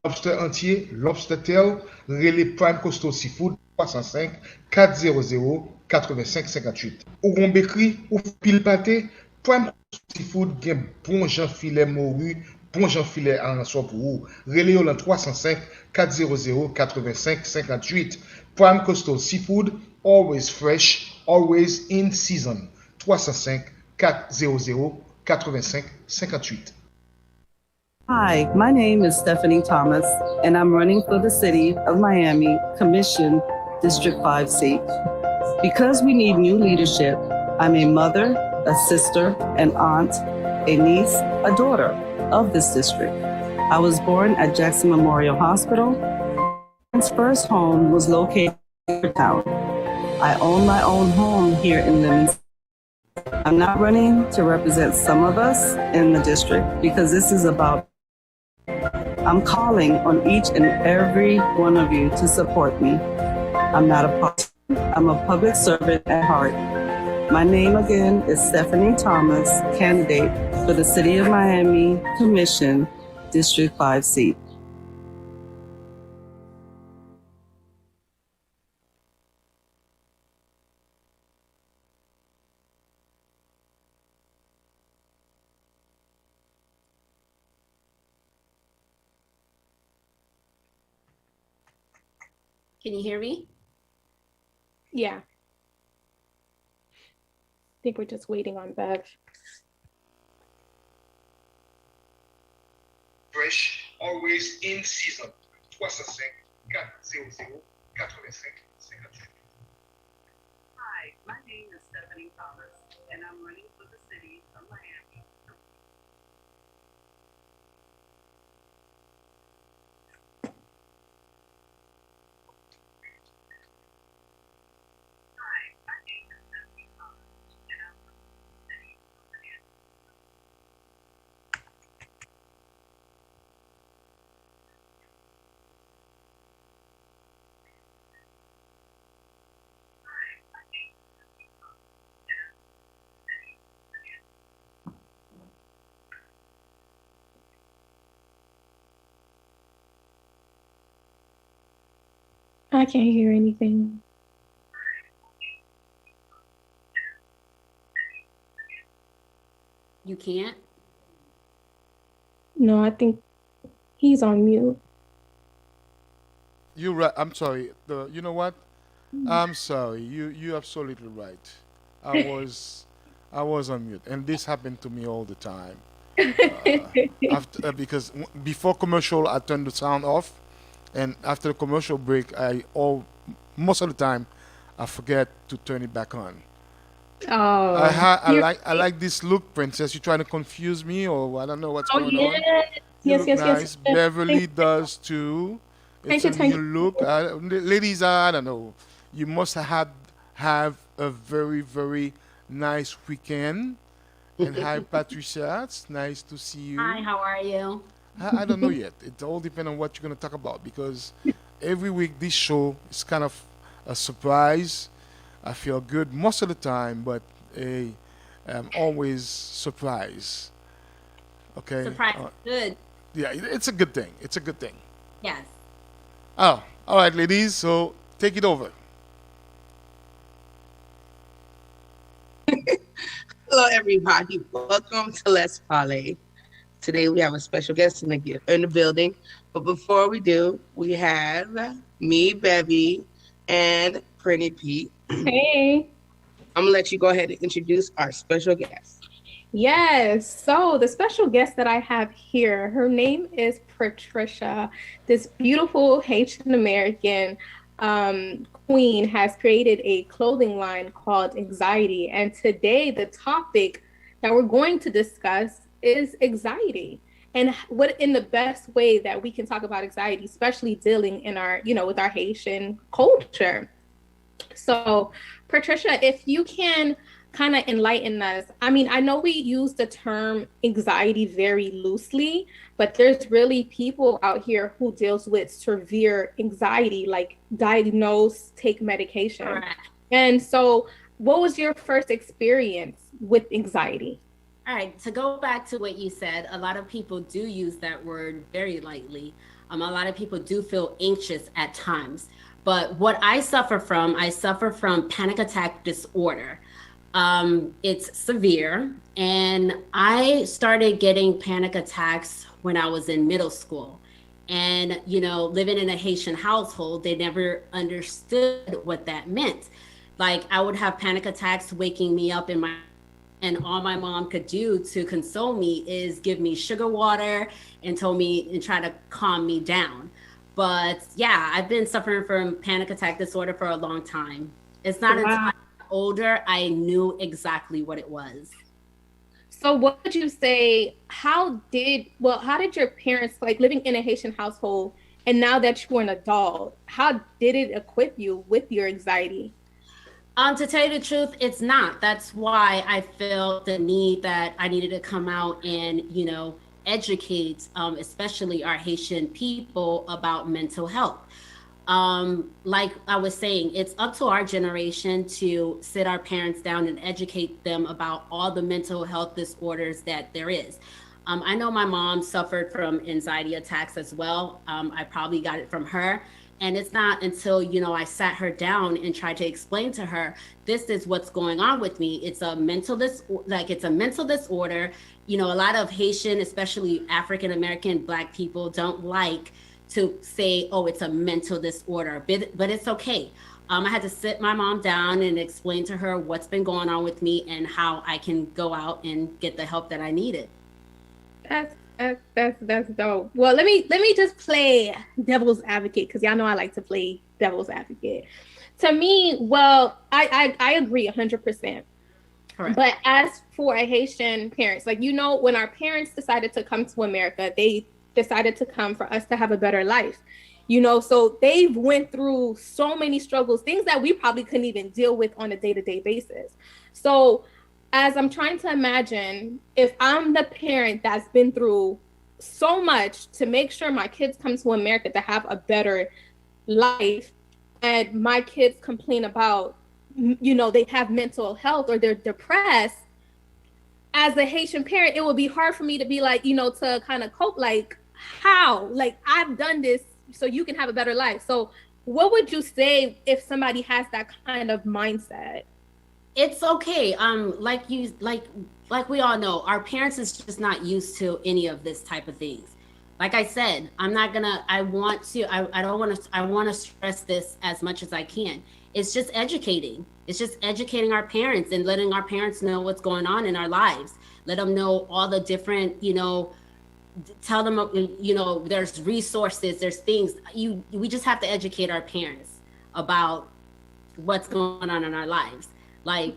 lobster entier, lobster tail, relais Prime Coastal Seafood 305 400 85 58. Ou gon bekri ou pile pâté, Prime Seafood gen bon jan filet moru, bon jan filet en soi pour vous. Relé yo lan 305 400 85 58. Prime Coastal Seafood, always fresh, always in season. 305 400 85 58. Hi, my name is Stephanie Thomas, and I'm running for the City of Miami Commission District 5 seat. Because we need new leadership, I'm a mother, a sister, an aunt, a niece, a daughter of this district. I was born at Jackson Memorial Hospital. My first home was located in town. I own my own home here in Lemons. I'm not running to represent some of us in the district because this is about. I'm calling on each and every one of you to support me. I'm not a partisan, I'm a public servant at heart. My name again is Stephanie Thomas, candidate for the City of Miami Commission District 5 seat. Can you hear me? Yeah. I think we're just waiting on Bev. Fresh, always in season. 305 400 85 58. Hi, my name is Stephanie Thomas, and I'm running for the City of Miami. I can't hear anything. You can't? No, I think he's on mute. You're right. I'm sorry. You know what? I'm sorry. You absolutely right. I was on mute, and this happened to me all the time. Because before commercial, I turned the sound off, and after the commercial break, most of the time, I forget to turn it back on. Oh, I like this look, Princess. You trying to confuse me, or I don't know what's oh going on. You yes, look yes, nice. yes. Beverly does too. It's a Thank new you. look. Ladies, I don't know. You must have a very very nice weekend. And hi, Patricia. It's nice to see you. Hi, how are you? I don't know yet. It all depends on what you're going to talk about because every week this show is kind of a surprise. I feel good most of the time, but I'm always surprised. Okay? Surprise, good. Yeah, it's a good thing. It's a good thing. Yes. Oh, all right, ladies. So take it over. Hello, everybody. Welcome to Let's Parlay. Today we have a special guest in the building. But before we do, we have me, Bevy, and Pretty Pete. Hey. I'm going to let you go ahead and introduce our special guest. Yes. So the special guest that I have here, her name is Patricia. This beautiful Haitian American queen has created a clothing line called Anxiety. And today the topic that we're going to discuss is anxiety and what in the best way that we can talk about anxiety, especially dealing in our, with our Haitian culture. So Patricia, if you can kind of enlighten us. I mean, I know we use the term anxiety very loosely, but there's really people out here who deals with severe anxiety, like diagnose, take medication. Correct. And so what was your first experience with anxiety? All right, to go back to what you said, a lot of people do use that word very lightly. A lot of people do feel anxious at times. But what I suffer from panic attack disorder. It's severe, and I started getting panic attacks when I was in middle school. And, living in a Haitian household, they never understood what that meant. Like, I would have panic attacks waking me up and all my mom could do to console me is give me sugar water and try to calm me down. But yeah, I've been suffering from panic attack disorder for a long time. It's not until I got older I knew exactly what it was. So what would you say, how did your parents, like living in a Haitian household, and now that you're an adult, how did it equip you with your anxiety? To tell you the truth, it's not. That's why I felt the need that I needed to come out and, educate, especially our Haitian people about mental health. Like I was saying, it's up to our generation to sit our parents down and educate them about all the mental health disorders that there is. I know my mom suffered from anxiety attacks as well. I probably got it from her. And it's not until, I sat her down and tried to explain to her, this is what's going on with me. It's a mental disorder. A lot of Haitian, especially African-American Black people don't like to say, oh, it's a mental disorder, but it's okay. I had to sit my mom down and explain to her what's been going on with me and how I can go out and get the help that I needed. That's dope. Well, let me just play devil's advocate, because y'all know I like to play devil's advocate. To me, well, I agree 100%. Correct. But as for a Haitian parents, when our parents decided to come to America, they decided to come for us to have a better life. So they've went through so many struggles, things that we probably couldn't even deal with on a day-to-day basis. So as I'm trying to imagine, if I'm the parent that's been through so much to make sure my kids come to America to have a better life, and my kids complain about, they have mental health or they're depressed, as a Haitian parent, it would be hard for me to be like, to kind of cope, like, how? Like, I've done this so you can have a better life. So what would you say if somebody has that kind of mindset? It's okay. Like we all know, our parents is just not used to any of this type of things. Like I said, I want to stress this as much as I can. It's just educating. It's just educating our parents and letting our parents know what's going on in our lives. Let them know all the different, tell them, there's resources, there's things. We just have to educate our parents about what's going on in our lives. Like,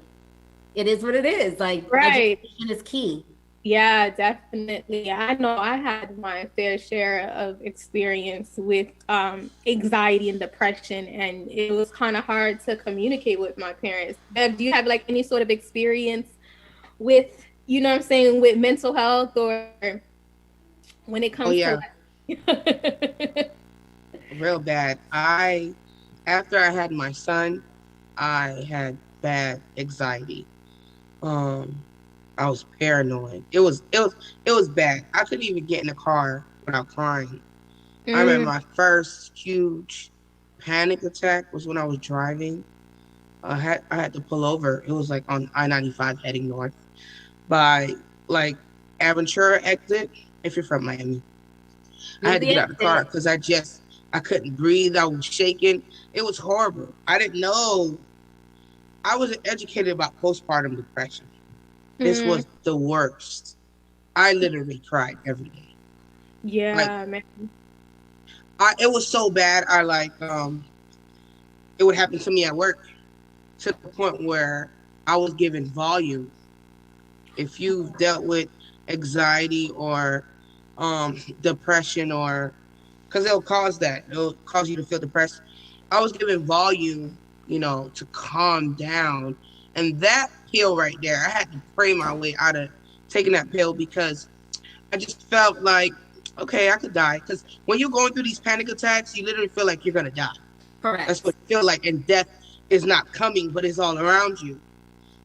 it is what it is. Like, right. Education is key. Yeah, definitely. I know I had my fair share of experience with anxiety and depression, and it was kind of hard to communicate with my parents. Bev, do you have any sort of experience with, with mental health, or when it comes to real bad. After I had my son, I had bad anxiety. I was paranoid. It was bad. I couldn't even get in the car without crying. I remember my first huge panic attack was when I was driving. I had to pull over. It was on I-95 heading north by Aventura exit, if you're from Miami. I had to get out of the car because I couldn't breathe. I was shaking. It was horrible. I didn't know. I wasn't educated about postpartum depression. This was the worst. I literally cried every day. Yeah, man. It was so bad. It would happen to me at work to the point where I was given volume. If you've dealt with anxiety or depression, because it'll cause you to feel depressed. I was given volume, to calm down. And that pill right there, I had to pray my way out of taking that pill, because I just felt like, okay, I could die. Because when you're going through these panic attacks, you literally feel like you're going to die. Correct. That's what you feel like. And death is not coming, but it's all around you.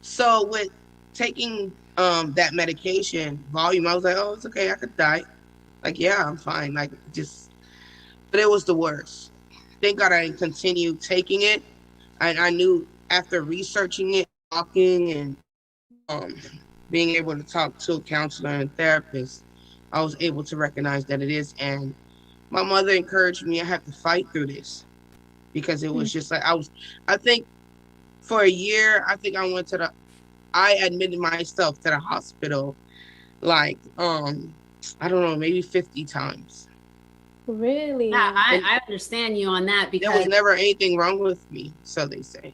So with taking that medication, volume, I was like, oh, it's okay, I could die. Yeah, I'm fine. But it was the worst. thank God I continued taking it. And I knew after researching it, talking and being able to talk to a counselor and therapist, I was able to recognize that it is. And my mother encouraged me, I have to fight through this, because it was just like, I think for a year, I think I admitted myself to the hospital, like, I don't know, maybe 50 times. Really? Yeah, I understand you on that, because there was never anything wrong with me, so they say,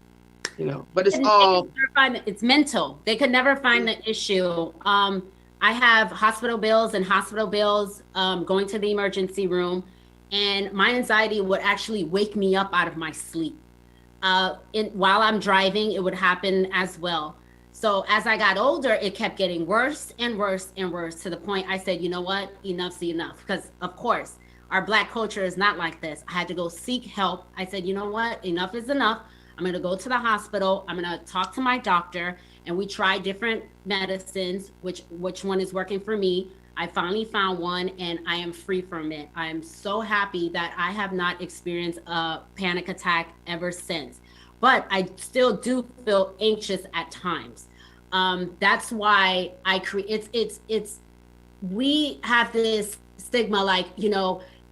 but it's mental. They could never find the issue. I have hospital bills going to the emergency room, and my anxiety would actually wake me up out of my sleep. While I'm driving, it would happen as well. So as I got older, it kept getting worse and worse and worse, to the point I said, you know what, enough's enough. Because of course, our Black culture is not like this. I had to go seek help. I said, you know what, enough is enough. I'm going to go to the hospital. I'm going to talk to my doctor. And we tried different medicines, which one is working for me. I finally found one, and I am free from it. I am so happy that I have not experienced a panic attack ever since. But I still do feel anxious at times. That's why we have this stigma, like,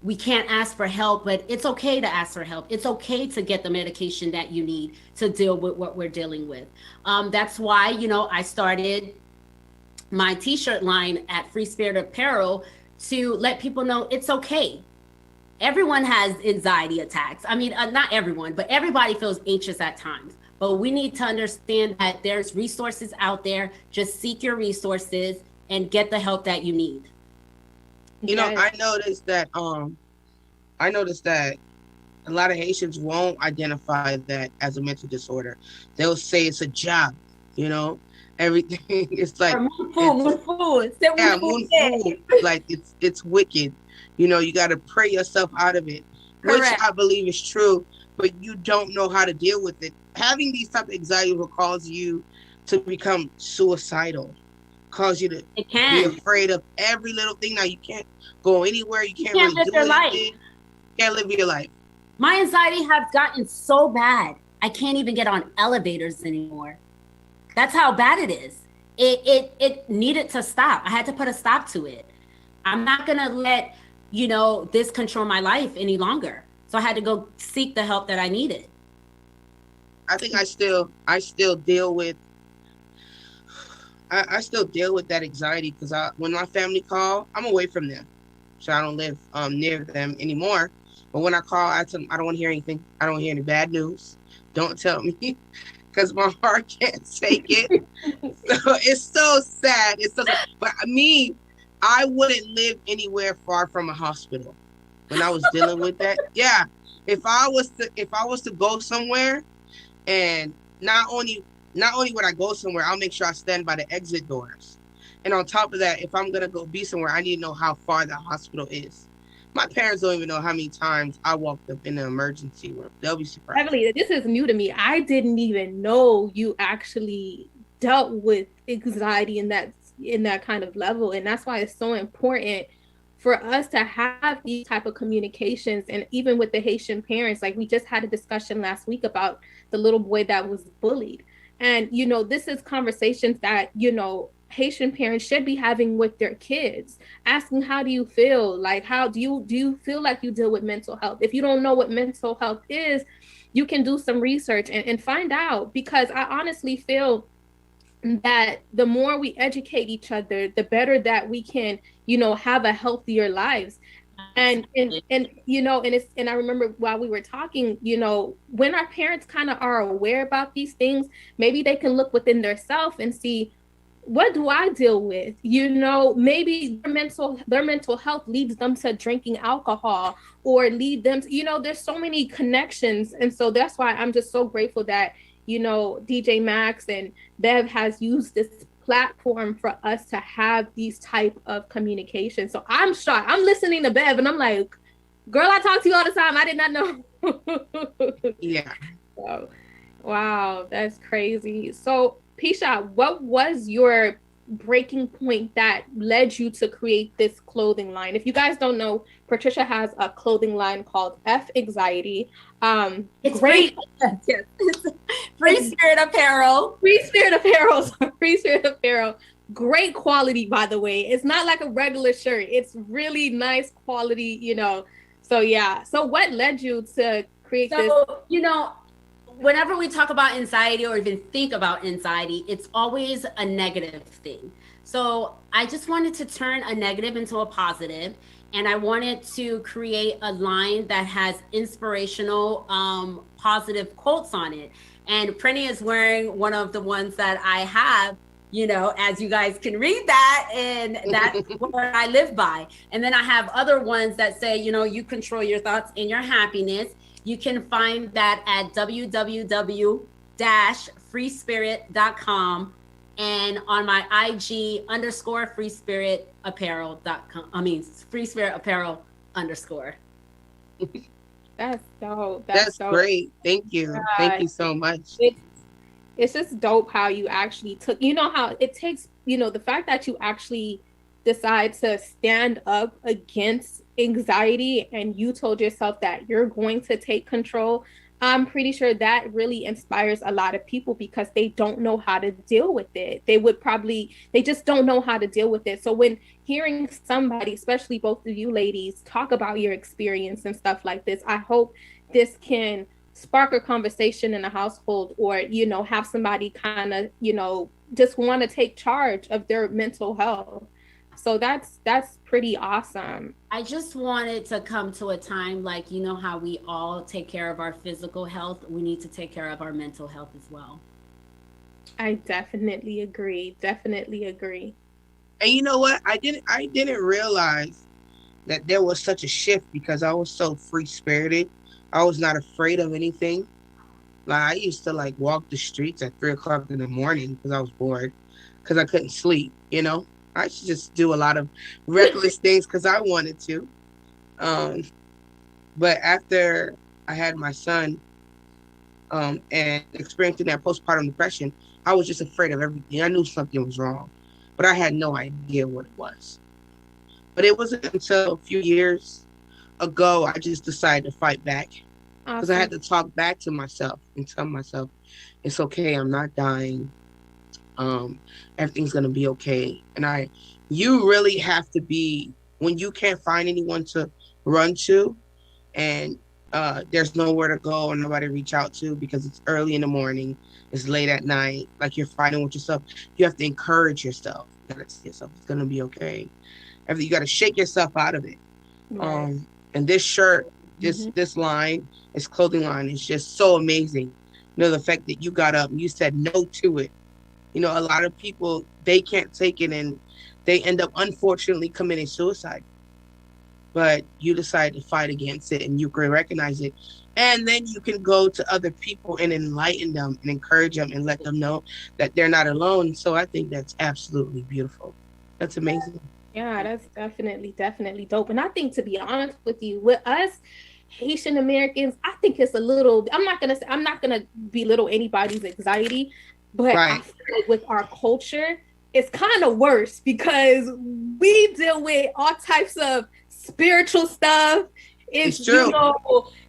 we can't ask for help, but it's okay to ask for help. It's okay to get the medication that you need to deal with what we're dealing with. That's why, I started my t-shirt line at Free Spirit Apparel to let people know it's okay. Everyone has anxiety attacks. I mean, not everyone, but everybody feels anxious at times. But we need to understand that there's resources out there. Just seek your resources and get the help that you need. I noticed that a lot of Haitians won't identify that as a mental disorder. They'll say it's a job, everything. It's like like it's wicked. You got to pray yourself out of it. Correct. Which I believe is true, but you don't know how to deal with it. Having these type of anxiety will cause you to become suicidal, cause you to be afraid of every little thing. Now you can't go anywhere. You can't really do anything. Can't live your life. My anxiety has gotten so bad, I can't even get on elevators anymore. That's how bad it is. It needed to stop. I had to put a stop to it. I'm not gonna let this control my life any longer. So I had to go seek the help that I needed. I think I still deal with that anxiety, because when my family call, I'm away from them, so I don't live near them anymore. But when I call, I tell them I don't want to hear anything. I don't want to hear any bad news. Don't tell me, because my heart can't take it. So it's so sad. It's so sad. But I wouldn't live anywhere far from a hospital when I was dealing with that. Yeah, if I was to go somewhere, and not only would I go somewhere, I'll make sure I stand by the exit doors. And on top of that, if I'm gonna go be somewhere, I need to know how far the hospital is. My parents don't even know how many times I walked up in the emergency room. They'll be surprised. Heavily, this is new to me. I didn't even know you actually dealt with anxiety in that kind of level. And that's why it's so important for us to have these type of communications. And even with the Haitian parents, like we just had a discussion last week about the little boy that was bullied. And, this is conversations that, Haitian parents should be having with their kids, asking, how do you feel? Like, how do you feel like you deal with mental health? If you don't know what mental health is, you can do some research and find out, because I honestly feel that the more we educate each other, the better that we can, have a healthier lives. And I remember while we were talking, when our parents kind of are aware about these things, maybe they can look within themselves and see, what do I deal with? Maybe their mental health leads them to drinking alcohol, or lead them to, there's so many connections. And so that's why I'm just so grateful that, DjMax and Bev has used this platform for us to have these type of communication. So I'm shocked. I'm listening to Bev and I'm like, girl, I talk to you all the time. I did not know. Yeah. So, wow, that's crazy. So Pisha, what was your breaking point that led you to create this clothing line? If you guys don't know, Patricia has a clothing line called F Anxiety. It's great. Yes. Free Spirit Apparel. Free Spirit Apparel. Free Spirit Apparel. Great quality, by the way. It's not like a regular shirt. It's really nice quality, you know. So yeah. So what led you to create this? So, you know, whenever we talk about anxiety or even think about anxiety, it's always a negative thing. So I just wanted to turn a negative into a positive, and I wanted to create a line that has inspirational, positive quotes on it. And Prenny is wearing one of the ones that I have, you know, as you guys can read that, and that's what I live by. And then I have other ones that say, you know, you control your thoughts and your happiness. You can find that at www-freespirit.com and on my IG _freespiritapparel.com. I mean, Free Spirit Apparel _. That's dope. That's dope. Great. Thank you. Thank you so much. It's just dope how you actually took, you know, how it takes, you know, the fact that you actually decide to stand up against anxiety and you told yourself that you're going to take control. I'm pretty sure that really inspires a lot of people because they don't know how to deal with it. They just don't know how to deal with it. So when hearing somebody, especially both of you ladies, talk about your experience and stuff like this, I hope this can spark a conversation in a household, or, you know, have somebody kind of, you know, just want to take charge of their mental health. So that's pretty awesome. I just wanted to come to a time like, you know, how we all take care of our physical health. We need to take care of our mental health as well. I definitely agree. And you know what? I didn't realize that there was such a shift because I was so free spirited. I was not afraid of anything. Like I used to like walk the streets at 3 o'clock in the morning because I was bored, because I couldn't sleep, you know? I should just do a lot of reckless things because I wanted to. But after I had my son and experiencing that postpartum depression, I was just afraid of everything. I knew something was wrong, but I had no idea what it was. But it wasn't until a few years ago I just decided to fight back, because I had to talk back to myself and tell myself, it's okay, I'm not dying. Everything's gonna be okay. And you really have to be, when you can't find anyone to run to and there's nowhere to go or nobody to reach out to because it's early in the morning, it's late at night, like you're fighting with yourself, you have to encourage yourself. You gotta say yourself, it's gonna be okay. You gotta shake yourself out of it. Right. And this shirt, this line, this clothing line is just so amazing. You know, the fact that you got up and you said no to it. You know, a lot of people, they can't take it and they end up unfortunately committing suicide. But you decide to fight against it and you can recognize it. And then you can go to other people and enlighten them and encourage them and let them know that they're not alone. So I think that's absolutely beautiful. That's amazing. Yeah, that's definitely dope. And I think, to be honest with you, with us Haitian Americans, I think it's a little, I'm not gonna belittle anybody's anxiety, but I feel like with our culture, it's kind of worse because we deal with all types of spiritual stuff. It's true.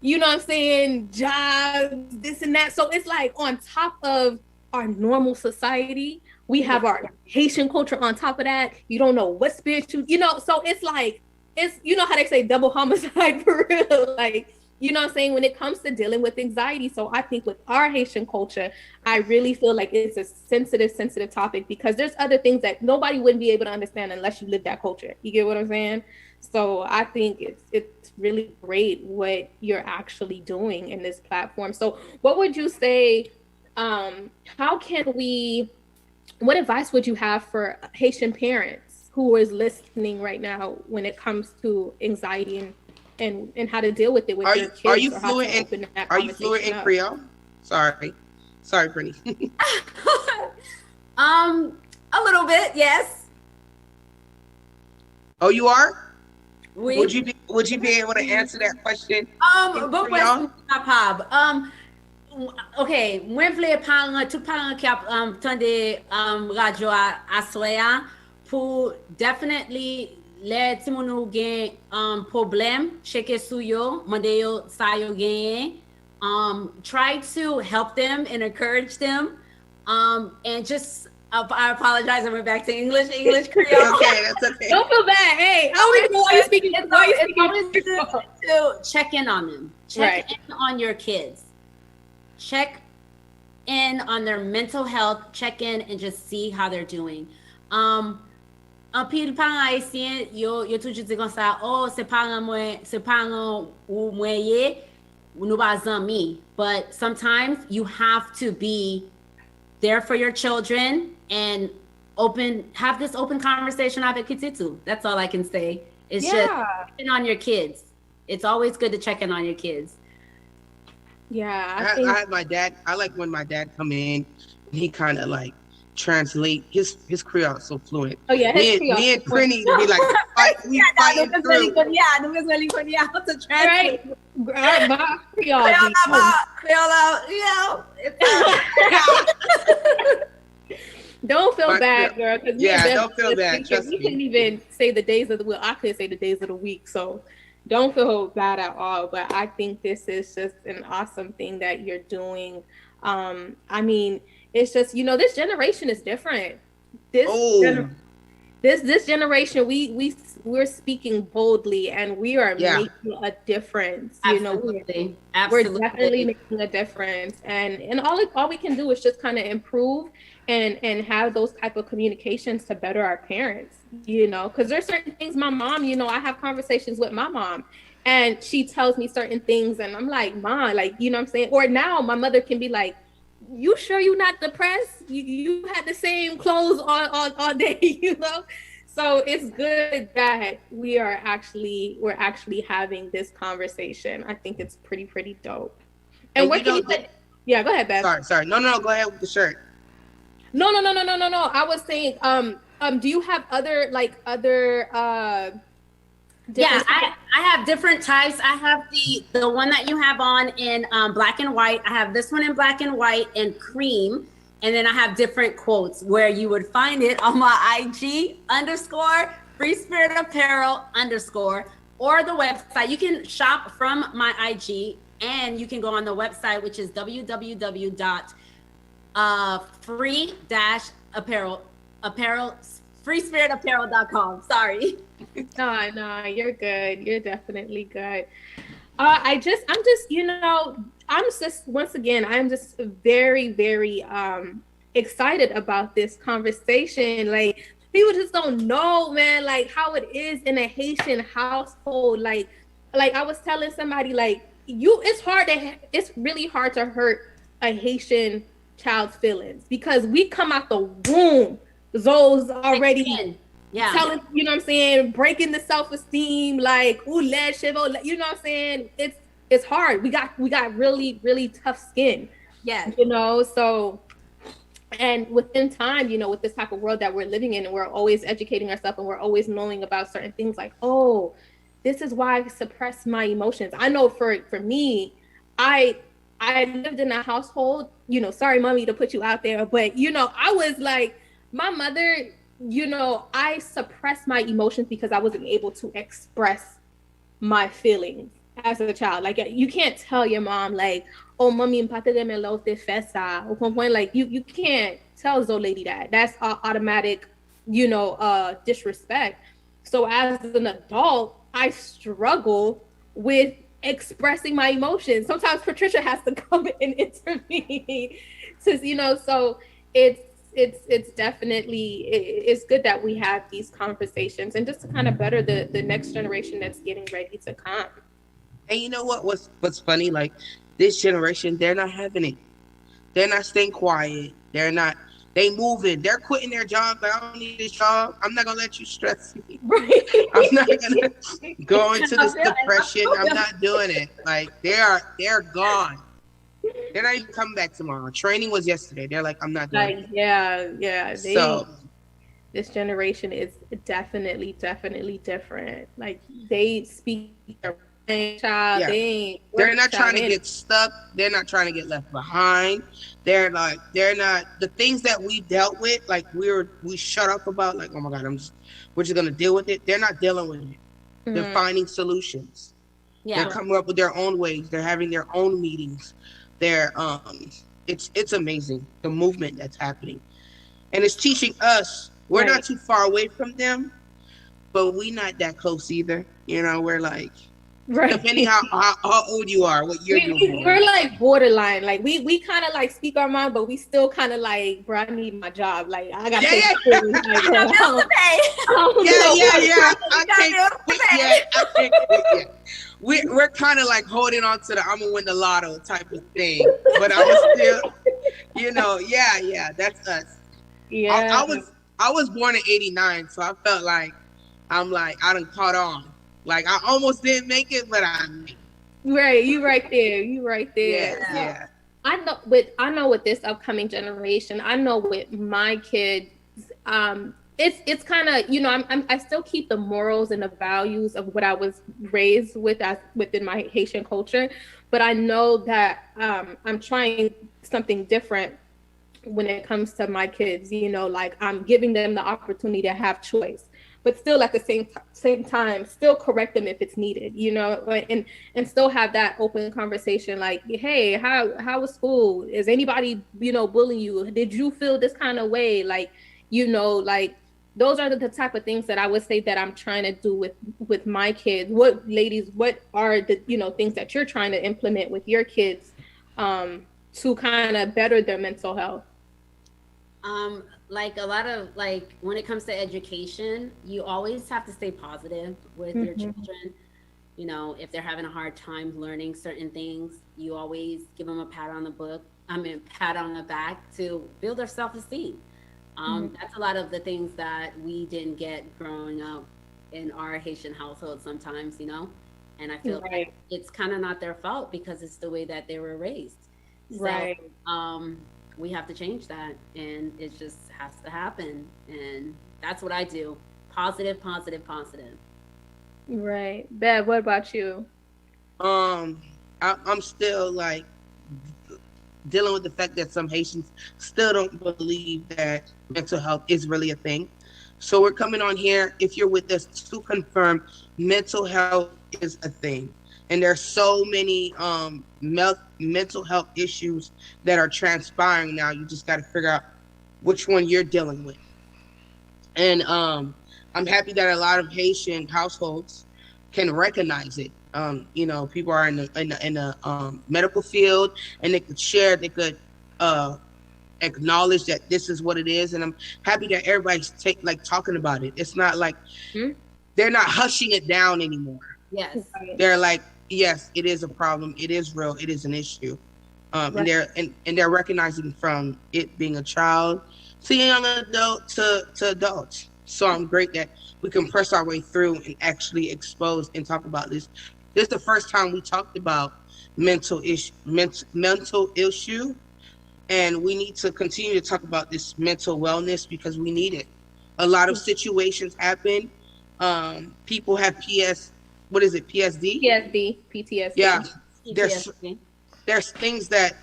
You know what I'm saying? Jobs, this and that. So it's like on top of our normal society, we have our Haitian culture on top of that. You don't know what spiritual, you know, so it's like, it's, you know how they say double homicide for real, like, you know what I'm saying, when it comes to dealing with anxiety. So I think with our Haitian culture, I really feel like it's a sensitive topic because there's other things that nobody wouldn't be able to understand unless you live that culture. You get what I'm saying? So I think it's really great what you're actually doing in this platform. So what would you say, what advice would you have for Haitian parents who is listening right now when it comes to anxiety and how to deal with it with their kids? Are you fluent in Creole? Sorry, Brittany. A little bit, yes. Oh, you are? Would you be able to answer that question? OK, moi vle parent tout parent qui a tande radio à soya pour definitely les ti moun nou gen problem cheke sou yo, mande yo sa yo gen. Try to help them and encourage them. And just I apologize, I went back to English Creole. Okay, that's okay. Don't feel bad. Hey, I always know why you speaking. It's always good to check in on them. Check in on your kids. Check in on their mental health. Check in and just see how they're doing. Puis le parent haïtien, yo toujours dit comme ça, oh, c'est parent ou moyen, ou nous pas amis. But sometimes you have to be there for your children and have this open conversation avec Kititu. That's all I can say. It's just check in on your kids. It's always good to check in on your kids. Yeah, I had my dad. I like when my dad come in and he kind of like translate his Creole so fluent. Oh yeah, his me and Prinny be like we fighting through. To translate. Right, my Creole. Don't feel bad, girl. Don't feel bad. Trust we me. couldn't even say the days of the week. I couldn't say the days of the week. So don't feel bad at all. But I think this is just an awesome thing that you're doing. I mean, it's just, this generation is different. This generation, we're speaking boldly and we are making a difference. Absolutely. We're definitely making a difference. And all we can do is just kind of improve and have those type of communications to better our parents, because there's certain things my mom, I have conversations with my mom and she tells me certain things and I'm like, Mom, like, what I'm saying? Or now my mother can be like, you sure you're not depressed? You had the same clothes all day, So it's good that we're actually having this conversation. I think it's pretty dope. And what can you say? Yeah, go ahead, Beth. Sorry. No, go ahead with the shirt. No. I was saying, do you have other Yeah, I have different types. I have the one that you have on in black and white. I have this one in black and white and cream. And then I have different quotes where you would find it on my IG _ Free Spirit Apparel _ or the website. You can shop from my IG and you can go on the website, which is freespiriapparel.com. Sorry. No, you're good. You're definitely good. I'm just once again, I'm just very, very excited about this conversation. Like, people just don't know, man, like how it is in a Haitian household. Like I was telling somebody, like, it's really hard to hurt a Haitian child's feelings because we come out the womb, those already telling, what I'm saying, breaking the self-esteem, like, you know what I'm saying? It's hard. We got really, really tough skin. Yeah. So, and within time, with this type of world that we're living in, and we're always educating ourselves and we're always knowing about certain things like, oh, this is why I suppress my emotions. I know for me, I lived in a household, sorry, mommy, to put you out there, but, I was like, my mother, I suppressed my emotions because I wasn't able to express my feelings as a child. Like, you can't tell your mom, like, oh, mommy, like, you can't tell Zoe lady that. That's automatic, disrespect. So as an adult, I struggle with expressing my emotions. Sometimes Patricia has to come and intervene. So it's definitely, it's good that we have these conversations and just to kind of better the next generation that's getting ready to come. And you know what's funny? Like, this generation, they're not having it. They're not staying quiet. They moving. They're quitting their jobs. Like, I don't need this job. I'm not gonna let you stress me. Right. I'm not gonna go into this depression. I'm not doing it. Like, they're gone. They're not even coming back tomorrow. Training was yesterday. They're like, I'm not doing it. Yeah. So this generation is definitely different. Like, they speak their Child, Yeah. they ain't They're not trying to child, get stuck. They're not trying to get left behind. They're not the things that we dealt with, like we shut up about, like, oh my God, we're just gonna deal with it. They're not dealing with it. They're finding solutions. Yeah. They're coming up with their own ways. They're having their own meetings. They're it's amazing, the movement that's happening. And it's teaching us, we're not too far away from them, but we not that close either. You know, we're like, depending how old you are, what year you're born. We're like borderline. Like we kind of like speak our mind, but we still kind of like, bro, I need my job. Like I got to pay bills. Like, I got bills to pay. I can't. We're kind of like holding on to the I'm gonna win the lotto type of thing, but I was still, you know, that's us. Yeah, I was born in '89, so I felt like I done caught on. Like I almost didn't make it, but I made it. Right, you right there. Yeah. I know with this upcoming generation, I know with my kids, it's kind of, you know, I still keep the morals and the values of what I was raised with within my Haitian culture, but I know that I'm trying something different when it comes to my kids. You know, like I'm giving them the opportunity to have choice, but still at the same time, still correct them if it's needed, you know, and still have that open conversation like, hey, how was school? Is anybody, you know, bullying you? Did you feel this kind of way? Like, you know, like those are the type of things that I would say that I'm trying to do with my kids. What are the, you know, things that you're trying to implement with your kids to kind of better their mental health? Like a lot of, like, when it comes to education, you always have to stay positive with your children. You know, if they're having a hard time learning certain things, you always give them a pat on the back to build their self-esteem. That's a lot of the things that we didn't get growing up in our Haitian household sometimes, you know, and I feel like it's kind of not their fault because it's the way that they were raised. So, we have to change that, and it just has to happen, and that's what I do. Positive. Right. Bev, what about you? I'm still like dealing with the fact that some Haitians still don't believe that mental health is really a thing. So we're coming on here, if you're with us, to confirm mental health is a thing. And there's so many mental health issues that are transpiring now. You just got to figure out which one you're dealing with. And I'm happy that a lot of Haitian households can recognize it. You know, people are in the medical field, and they could share, they could acknowledge that this is what it is. And I'm happy that everybody's talking about it. It's not like they're not hushing it down anymore. Yes. They're like, yes, it is a problem. It is real. It is an issue. And they're recognizing from it being a child to young adult to adults. So I'm great that we can press our way through and actually expose and talk about this. This is the first time we talked about mental issue, and we need to continue to talk about this mental wellness because we need it. A lot of situations happen. People have PTSD? PTSD. Yeah. PTSD. There's things that,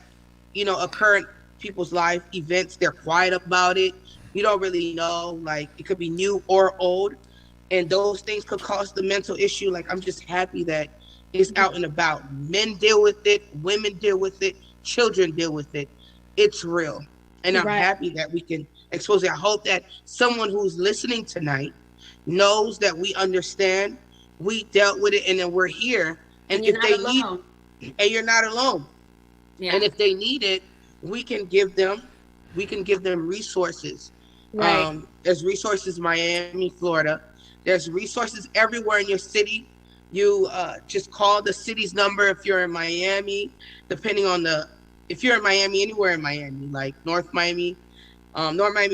you know, occur in people's life, events, they're quiet about it. You don't really know, like it could be new or old, and those things could cause the mental issue. Like, I'm just happy that it's out and about. Men deal with it, women deal with it, children deal with it. It's real. And I'm happy that we can expose it. I hope that someone who's listening tonight knows that we understand, we dealt with it, and then we're here. And if they need, and you're not alone. Yeah. And if they need it, we can give them resources. There's resources in Miami, Florida. There's resources everywhere in your city. You just call the city's number if you're in Miami, if you're in Miami, anywhere in Miami, like North Miami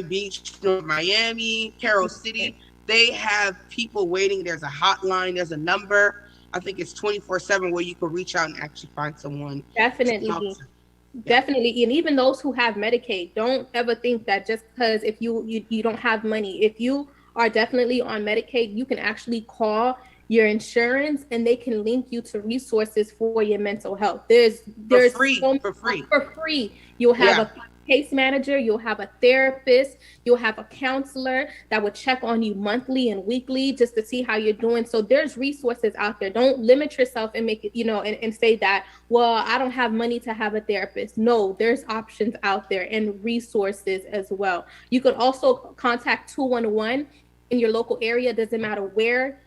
Beach, North Miami, Carroll City. They have people waiting. There's a hotline. There's a number. I think it's 24/7 where you can reach out and actually find someone. Definitely. Definitely. And even those who have Medicaid, don't ever think that just because if you don't have money, if you are definitely on Medicaid, you can actually call your insurance, and they can link you to resources for your mental health. There's for free. You'll have a case manager, you'll have a therapist, you'll have a counselor that will check on you monthly and weekly just to see how you're doing. So there's resources out there. Don't limit yourself and make it, and say that, well, I don't have money to have a therapist. No, there's options out there and resources as well. You could also contact 211 in your local area. Doesn't matter where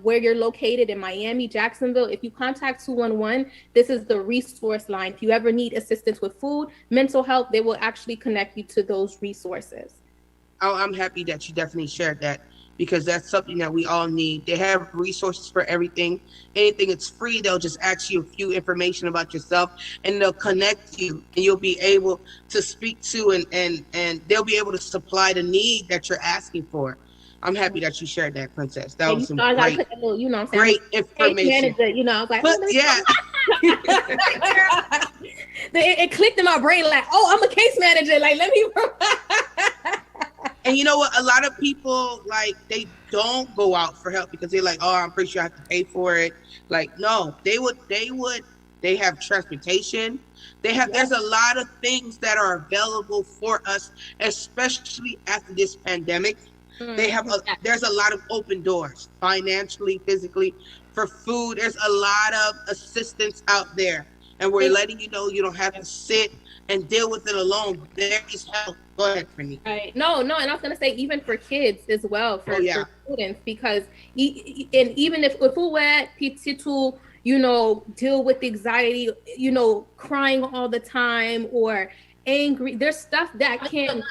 you're located, in Miami, Jacksonville. If you contact 211, this is the resource line. If you ever need assistance with food, mental health, they will actually connect you to those resources. Oh, I'm happy that you definitely shared that, because that's something that we all need. They have resources for everything. Anything that's free, they'll just ask you a few information about yourself, and they'll connect you, and you'll be able to speak to and they'll be able to supply the need that you're asking for. I'm happy that you shared that, Princess. That was some great, great information. Manager, I was like, it clicked in my brain like, oh, I'm a case manager. Like, let me. And you know what? A lot of people, like, they don't go out for help because they're like, oh, I'm pretty sure I have to pay for it. Like, no, they have transportation. There's a lot of things that are available for us, especially after this pandemic. There's a lot of open doors, financially, physically, for food. There's a lot of assistance out there, and we're letting you know you don't have to sit and deal with it alone. There is help. Go ahead, Franny. Right. No, and I was gonna say even for kids as well, for students, because even if we were to deal with anxiety, crying all the time or angry, there's stuff that can't.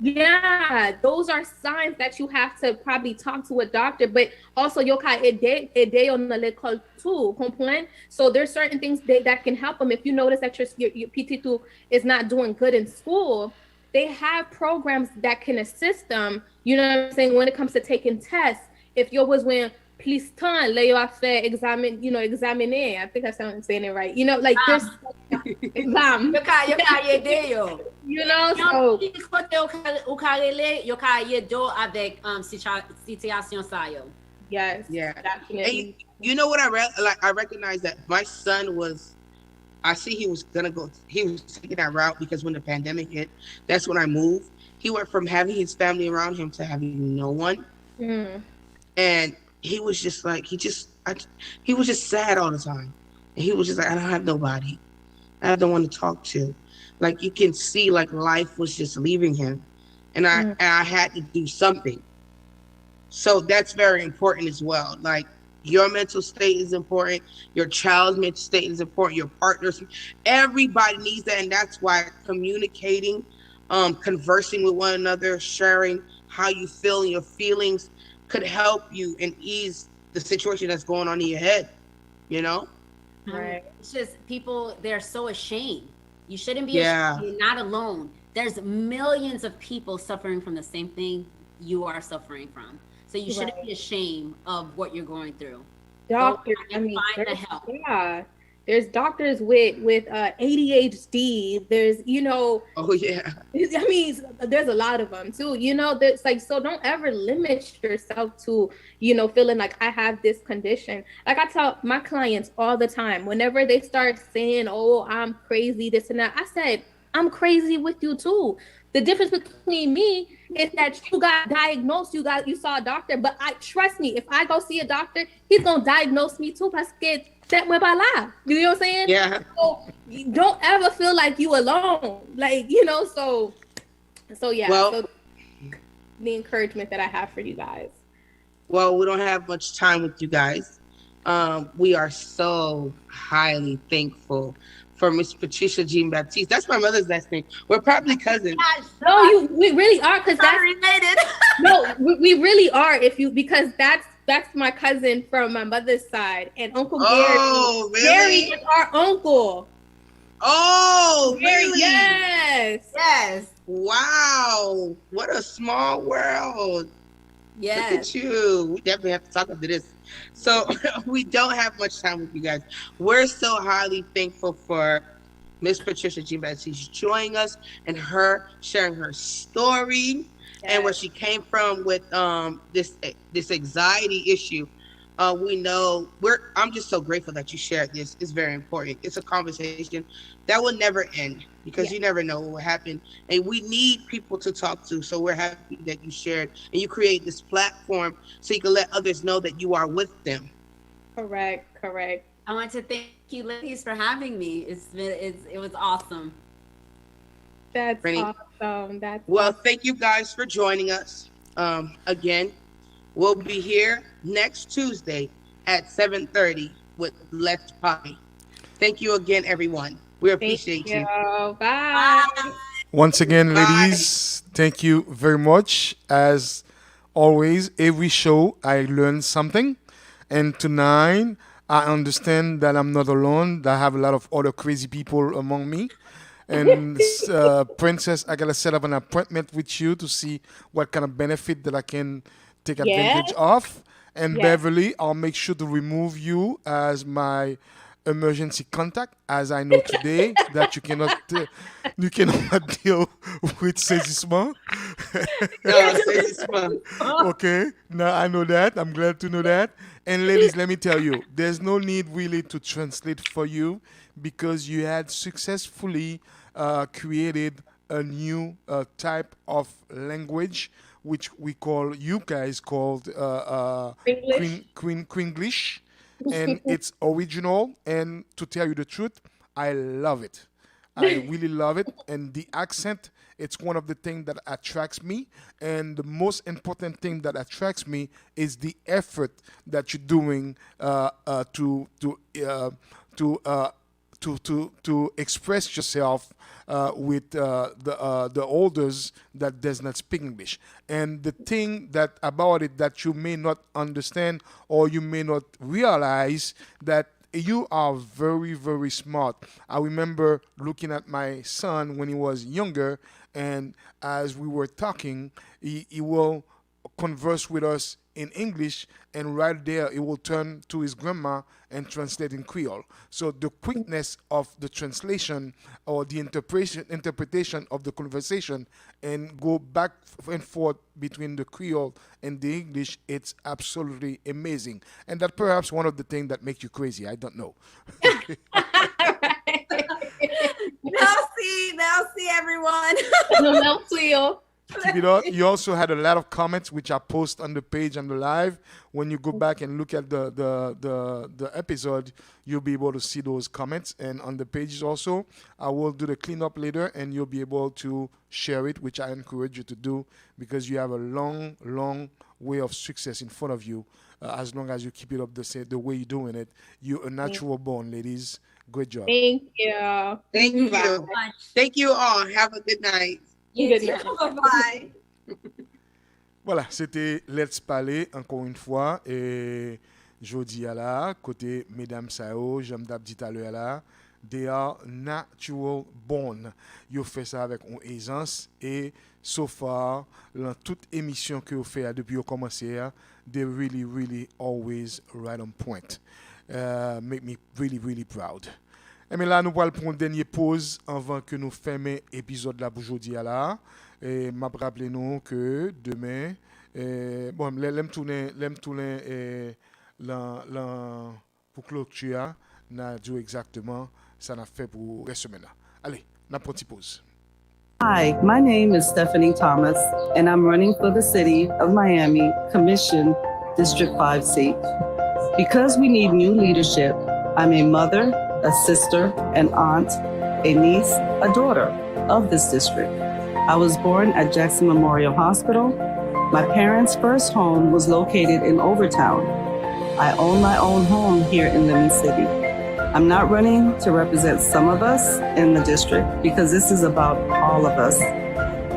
Yeah, those are signs that you have to probably talk to a doctor, but also you can aider on l'école too, comprendre? So there's certain things that can help them. If you notice that your PT2 is not doing good in school, they have programs that can assist them, you know what I'm saying, when it comes to taking tests. If you was when please turn, lay your affair examine, examiner. I think I'm saying it right. Like this exam. Yes. Yeah. Definitely. And you know what I recognize that my son I see he was taking that route because when the pandemic hit, that's when I moved. He went from having his family around him to having no one. And he was just like, he was just sad all the time. And he was just like, I don't have nobody. I have no one to talk to. Like, you can see, like, life was just leaving him. And I had to do something. So that's very important as well. Like, your mental state is important. Your child's mental state is important. Your partner's. Everybody needs that. And that's why communicating, conversing with one another, sharing how you feel and your feelings could help you and ease the situation that's going on in your head, Right. It's just people, they're so ashamed. You shouldn't be ashamed. You're not alone. There's millions of people suffering from the same thing you are suffering from. So you shouldn't be ashamed of what you're going through. Doctors, find the help. Yeah. There's doctors with ADHD. There's, Oh, yeah. I mean, there's a lot of them too, there's like, so don't ever limit yourself to, feeling like I have this condition. Like I tell my clients all the time, whenever they start saying, oh, I'm crazy, this and that, I said, I'm crazy with you too. The difference between me is that you got diagnosed, you saw a doctor, but trust me, if I go see a doctor, he's going to diagnose me too, parce que that went by life. You know what I'm saying? Yeah. So don't ever feel like you alone. Like, so yeah. Well, so the encouragement that I have for you guys. Well, we don't have much time with you guys. We are so highly thankful for Miss Patricia Jean-Baptiste. That's my mother's last name. We're probably cousins. No, we really are, because that's related. No, we really are. Because that's my cousin from my mother's side, and Uncle Gary. Oh, really? Gary is our uncle. Oh, Gary, really? Yes. Wow. What a small world. Yes. Look at you. We definitely have to talk after this. So we don't have much time with you guys. We're so highly thankful for Miss Patricia G. Baptiste joining us and her sharing her story and where she came from with this anxiety issue. We know I'm just so grateful that you shared this. It's very important. It's a conversation that will never end because you never know what will happen. And we need people to talk to. So we're happy that you shared and you create this platform so you can let others know that you are with them. Correct. I want to thank you, ladies, for having me. It was awesome. That's Brittany. awesome. Well, thank you guys for joining us. Again, we'll be here next Tuesday at 7:30 with Let's Party. Thank you again, everyone. We appreciate you. Bye. Once again, ladies, thank you very much. As always, every show I learn something. And tonight, I understand that I'm not alone, that I have a lot of other crazy people among me. And Princess, I gotta set up an appointment with you to see what kind of benefit that I can take advantage of. And Beverly, I'll make sure to remove you as my emergency contact, as I know today that you cannot deal with saisissement. Okay, now I know that. I'm glad to know that. And ladies, let me tell you, there's no need really to translate for you because you had successfully created a new type of language, which you guys called Queenglish. And it's original. And to tell you the truth, I love it. I really love it. And the accent, it's one of the things that attracts me. And the most important thing that attracts me is the effort that you're doing to express yourself with the elders that does not speak English. And the thing that about it that you may not understand or you may not realize that you are very, very smart. I remember looking at my son when he was younger, and as we were talking, he will converse with us in English, and right there he will turn to his grandma and translate in Creole. So the quickness of the translation or the interpretation of the conversation and go back and forth between the Creole and the English, it's absolutely amazing. And that perhaps one of the things that make you crazy. I don't know. Merci everyone. Keep it up. You also had a lot of comments which I post on the page on the live. When you go back and look at the episode, you'll be able to see those comments. And on the pages also, I will do the cleanup later and you'll be able to share it, which I encourage you to do because you have a long, long way of success in front of you. As long as you keep it up the way you're doing it. You're a natural born, ladies. Great job. Thank you. Thank you. Thank you all. Have a good night. Bye. Voilà, c'était Let's Parler encore une fois. Et jeudi à la, côté mesdames Sao, j'aime dit tout à l'heure là, they are natural born. Yo fait ça avec une aisance et so far, dans toute émission que vous faites depuis vous commencé, they really, really always right on point. Make me really, really proud. Et mais là, nous allons prendre une dernière pause avant que nous fermions l'épisode là pour aujourd'hui là. Et m'a rappelé nous que demain, bon, l'aime tourner pour clôture, n'a dit exactement ça n'a fait pour la semaine. Allez, n'a pas de pause. Hi, my name is Stephanie Thomas, and I'm running for the City of Miami Commission District 5 seat. Because we need new leadership, I'm a mother, a sister, an aunt, a niece, a daughter of this district. I was born at Jackson Memorial Hospital. My parents' first home was located in Overtown. I own my own home here in Lemon City. I'm not running to represent some of us in the district because this is about all of us.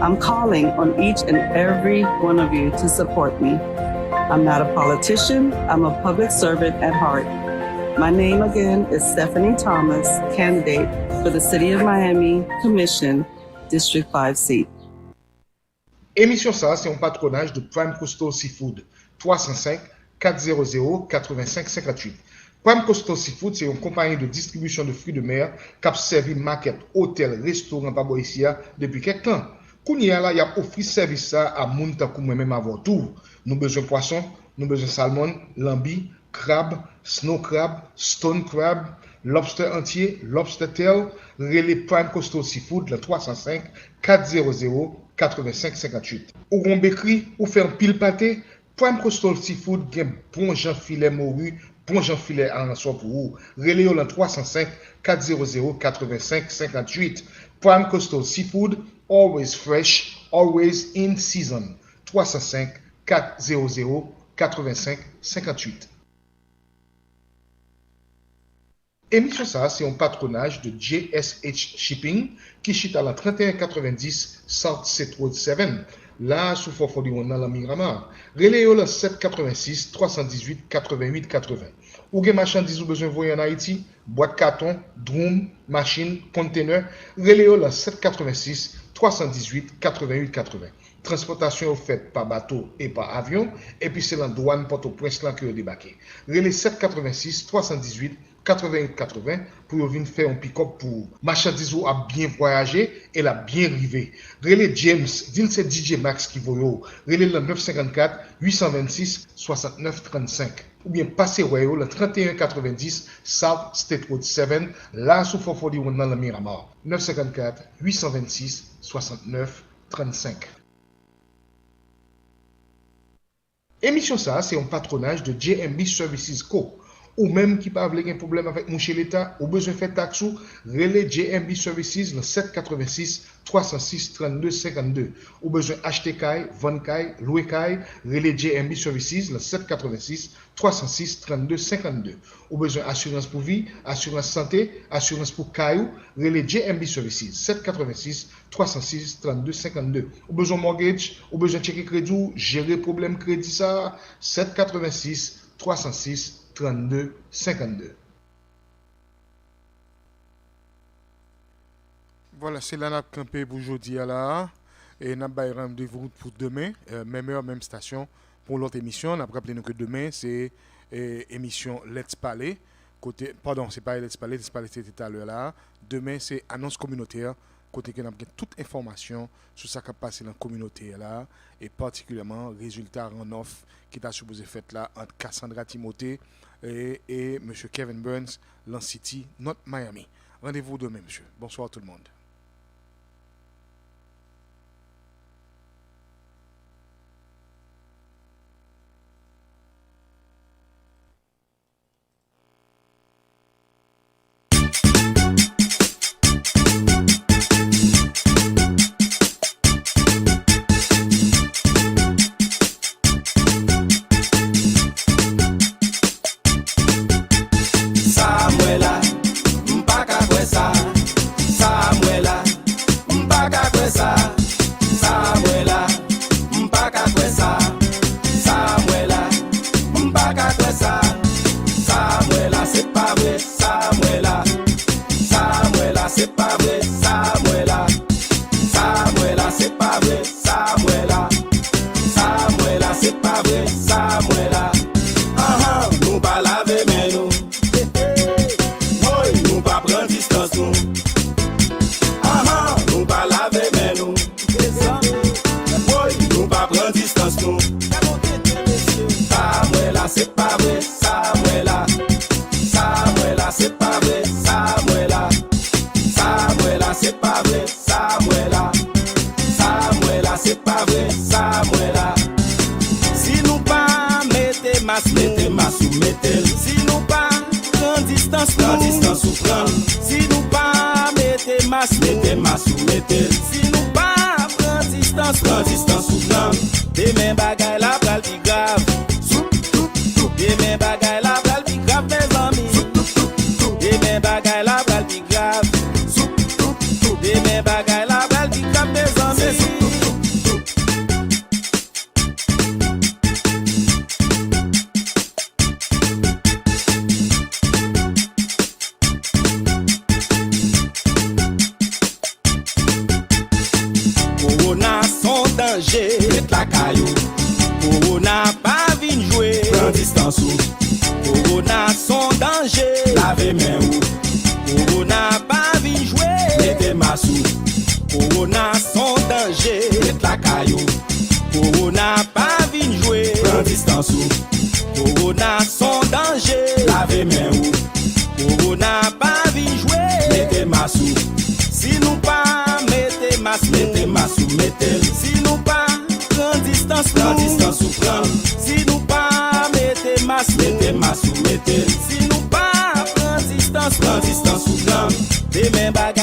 I'm calling on each and every one of you to support me. I'm not a politician, I'm a public servant at heart. My name again is Stephanie Thomas, candidate for the City of Miami Commission, District 5 seat. Émission ça, c'est un patronage de Prime Coastal Seafood, 305 400 85 58. Prime Coastal Seafood, c'est une compagnie de distribution de fruits de mer qui a servi maquette, hôtel, restaurant par ici depuis quelques temps. Kounia là, il a offert service ça à moun takou même avant tout. Nous besoin poisson, nous besoin salmon, lambi, crabe, snow crab, stone crab, lobster entier, lobster tail, relais Prime Coastal Seafood, le 305 400 85 58. Ou on bécri, ou faire pile pâté, Prime Coastal Seafood gen bon jan filet morue, bon jan filet en soi pour vous. Relais le 305 400 85 58. Prime Coastal Seafood, always fresh, always in season. 305 400 85 58. Émission ça, c'est un patronage de JSH Shipping qui chita à la 3190 South State Road 7, là sous 441 dans la Miramar. Relais le 786 318 88 80. Ou gen marchandises ou besoin voyer en Haïti, boîte carton, drum, machine, container, relais le 786 318 88 80. Transportation faite par bateau et par avion, et puis c'est la douane Port-au-Prince là qui a débarqué. Relais 786 318 88 80 pour venir faire un pick-up pour marchandises ou a bien voyagé et la bien rivé. Relais James, dit c'est DjMax qui voyo. Relais le 954 826 69 35. Ou bien passez royo le 3190 South State Road 7 là sous 441 dans la Miramar. 954 826 69 35. Émission ça, c'est un patronage de JMB Services Co. Ou même qui pas avoir un problème avec mon chez l'État, ou besoin de faire taxe ou, relais JMB Services le 786 306 32 52. Ou besoin acheter caille, vendre caille, louer caille, relais JMB Services le 786 306 32 52. Ou besoin assurance pour vie, assurance santé, assurance pour caillou, relais JMB Services 786 306 32 52. Ou besoin mortgage, ou besoin checker crédit, gérer problème crédit ça 786 306 32 52. Voilà, c'est là qu'on a campé pour aujourd'hui là. Et nous avons rendez-vous pour demain, même heure, même station, pour l'autre émission. On a rappelé que demain, c'est émission Let's Parler. Pardon, c'est pas Let's Parler c'était tout à l'heure là. Demain, c'est annonce communautaire. Côté que nous avons toute information sur ce qui a passé dans la communauté là. Et particulièrement, résultat en offre qui est supposé faire là entre Cassandra Timothée et M. Kevin Burns, Land City, North Miami. Rendez-vous demain, monsieur. Bonsoir tout le monde. Corona pas vin jouer, prends distance ou. Corona son danger. Lavez main ou. Corona pas vin jouer. Mettez masou. Corona son danger. Mettez la caillou. Corona pas vin jouer. Prends distance ou. Corona son danger. Lavez main ou. Corona pas vin jouer. Mettez masou. Si nous pas mettez masou, mettez. Si nous pas prends distance ou prends. Si nous pas mettez masou, mettez. Si nous pas prends distance ou prends. Des mêmes bagages.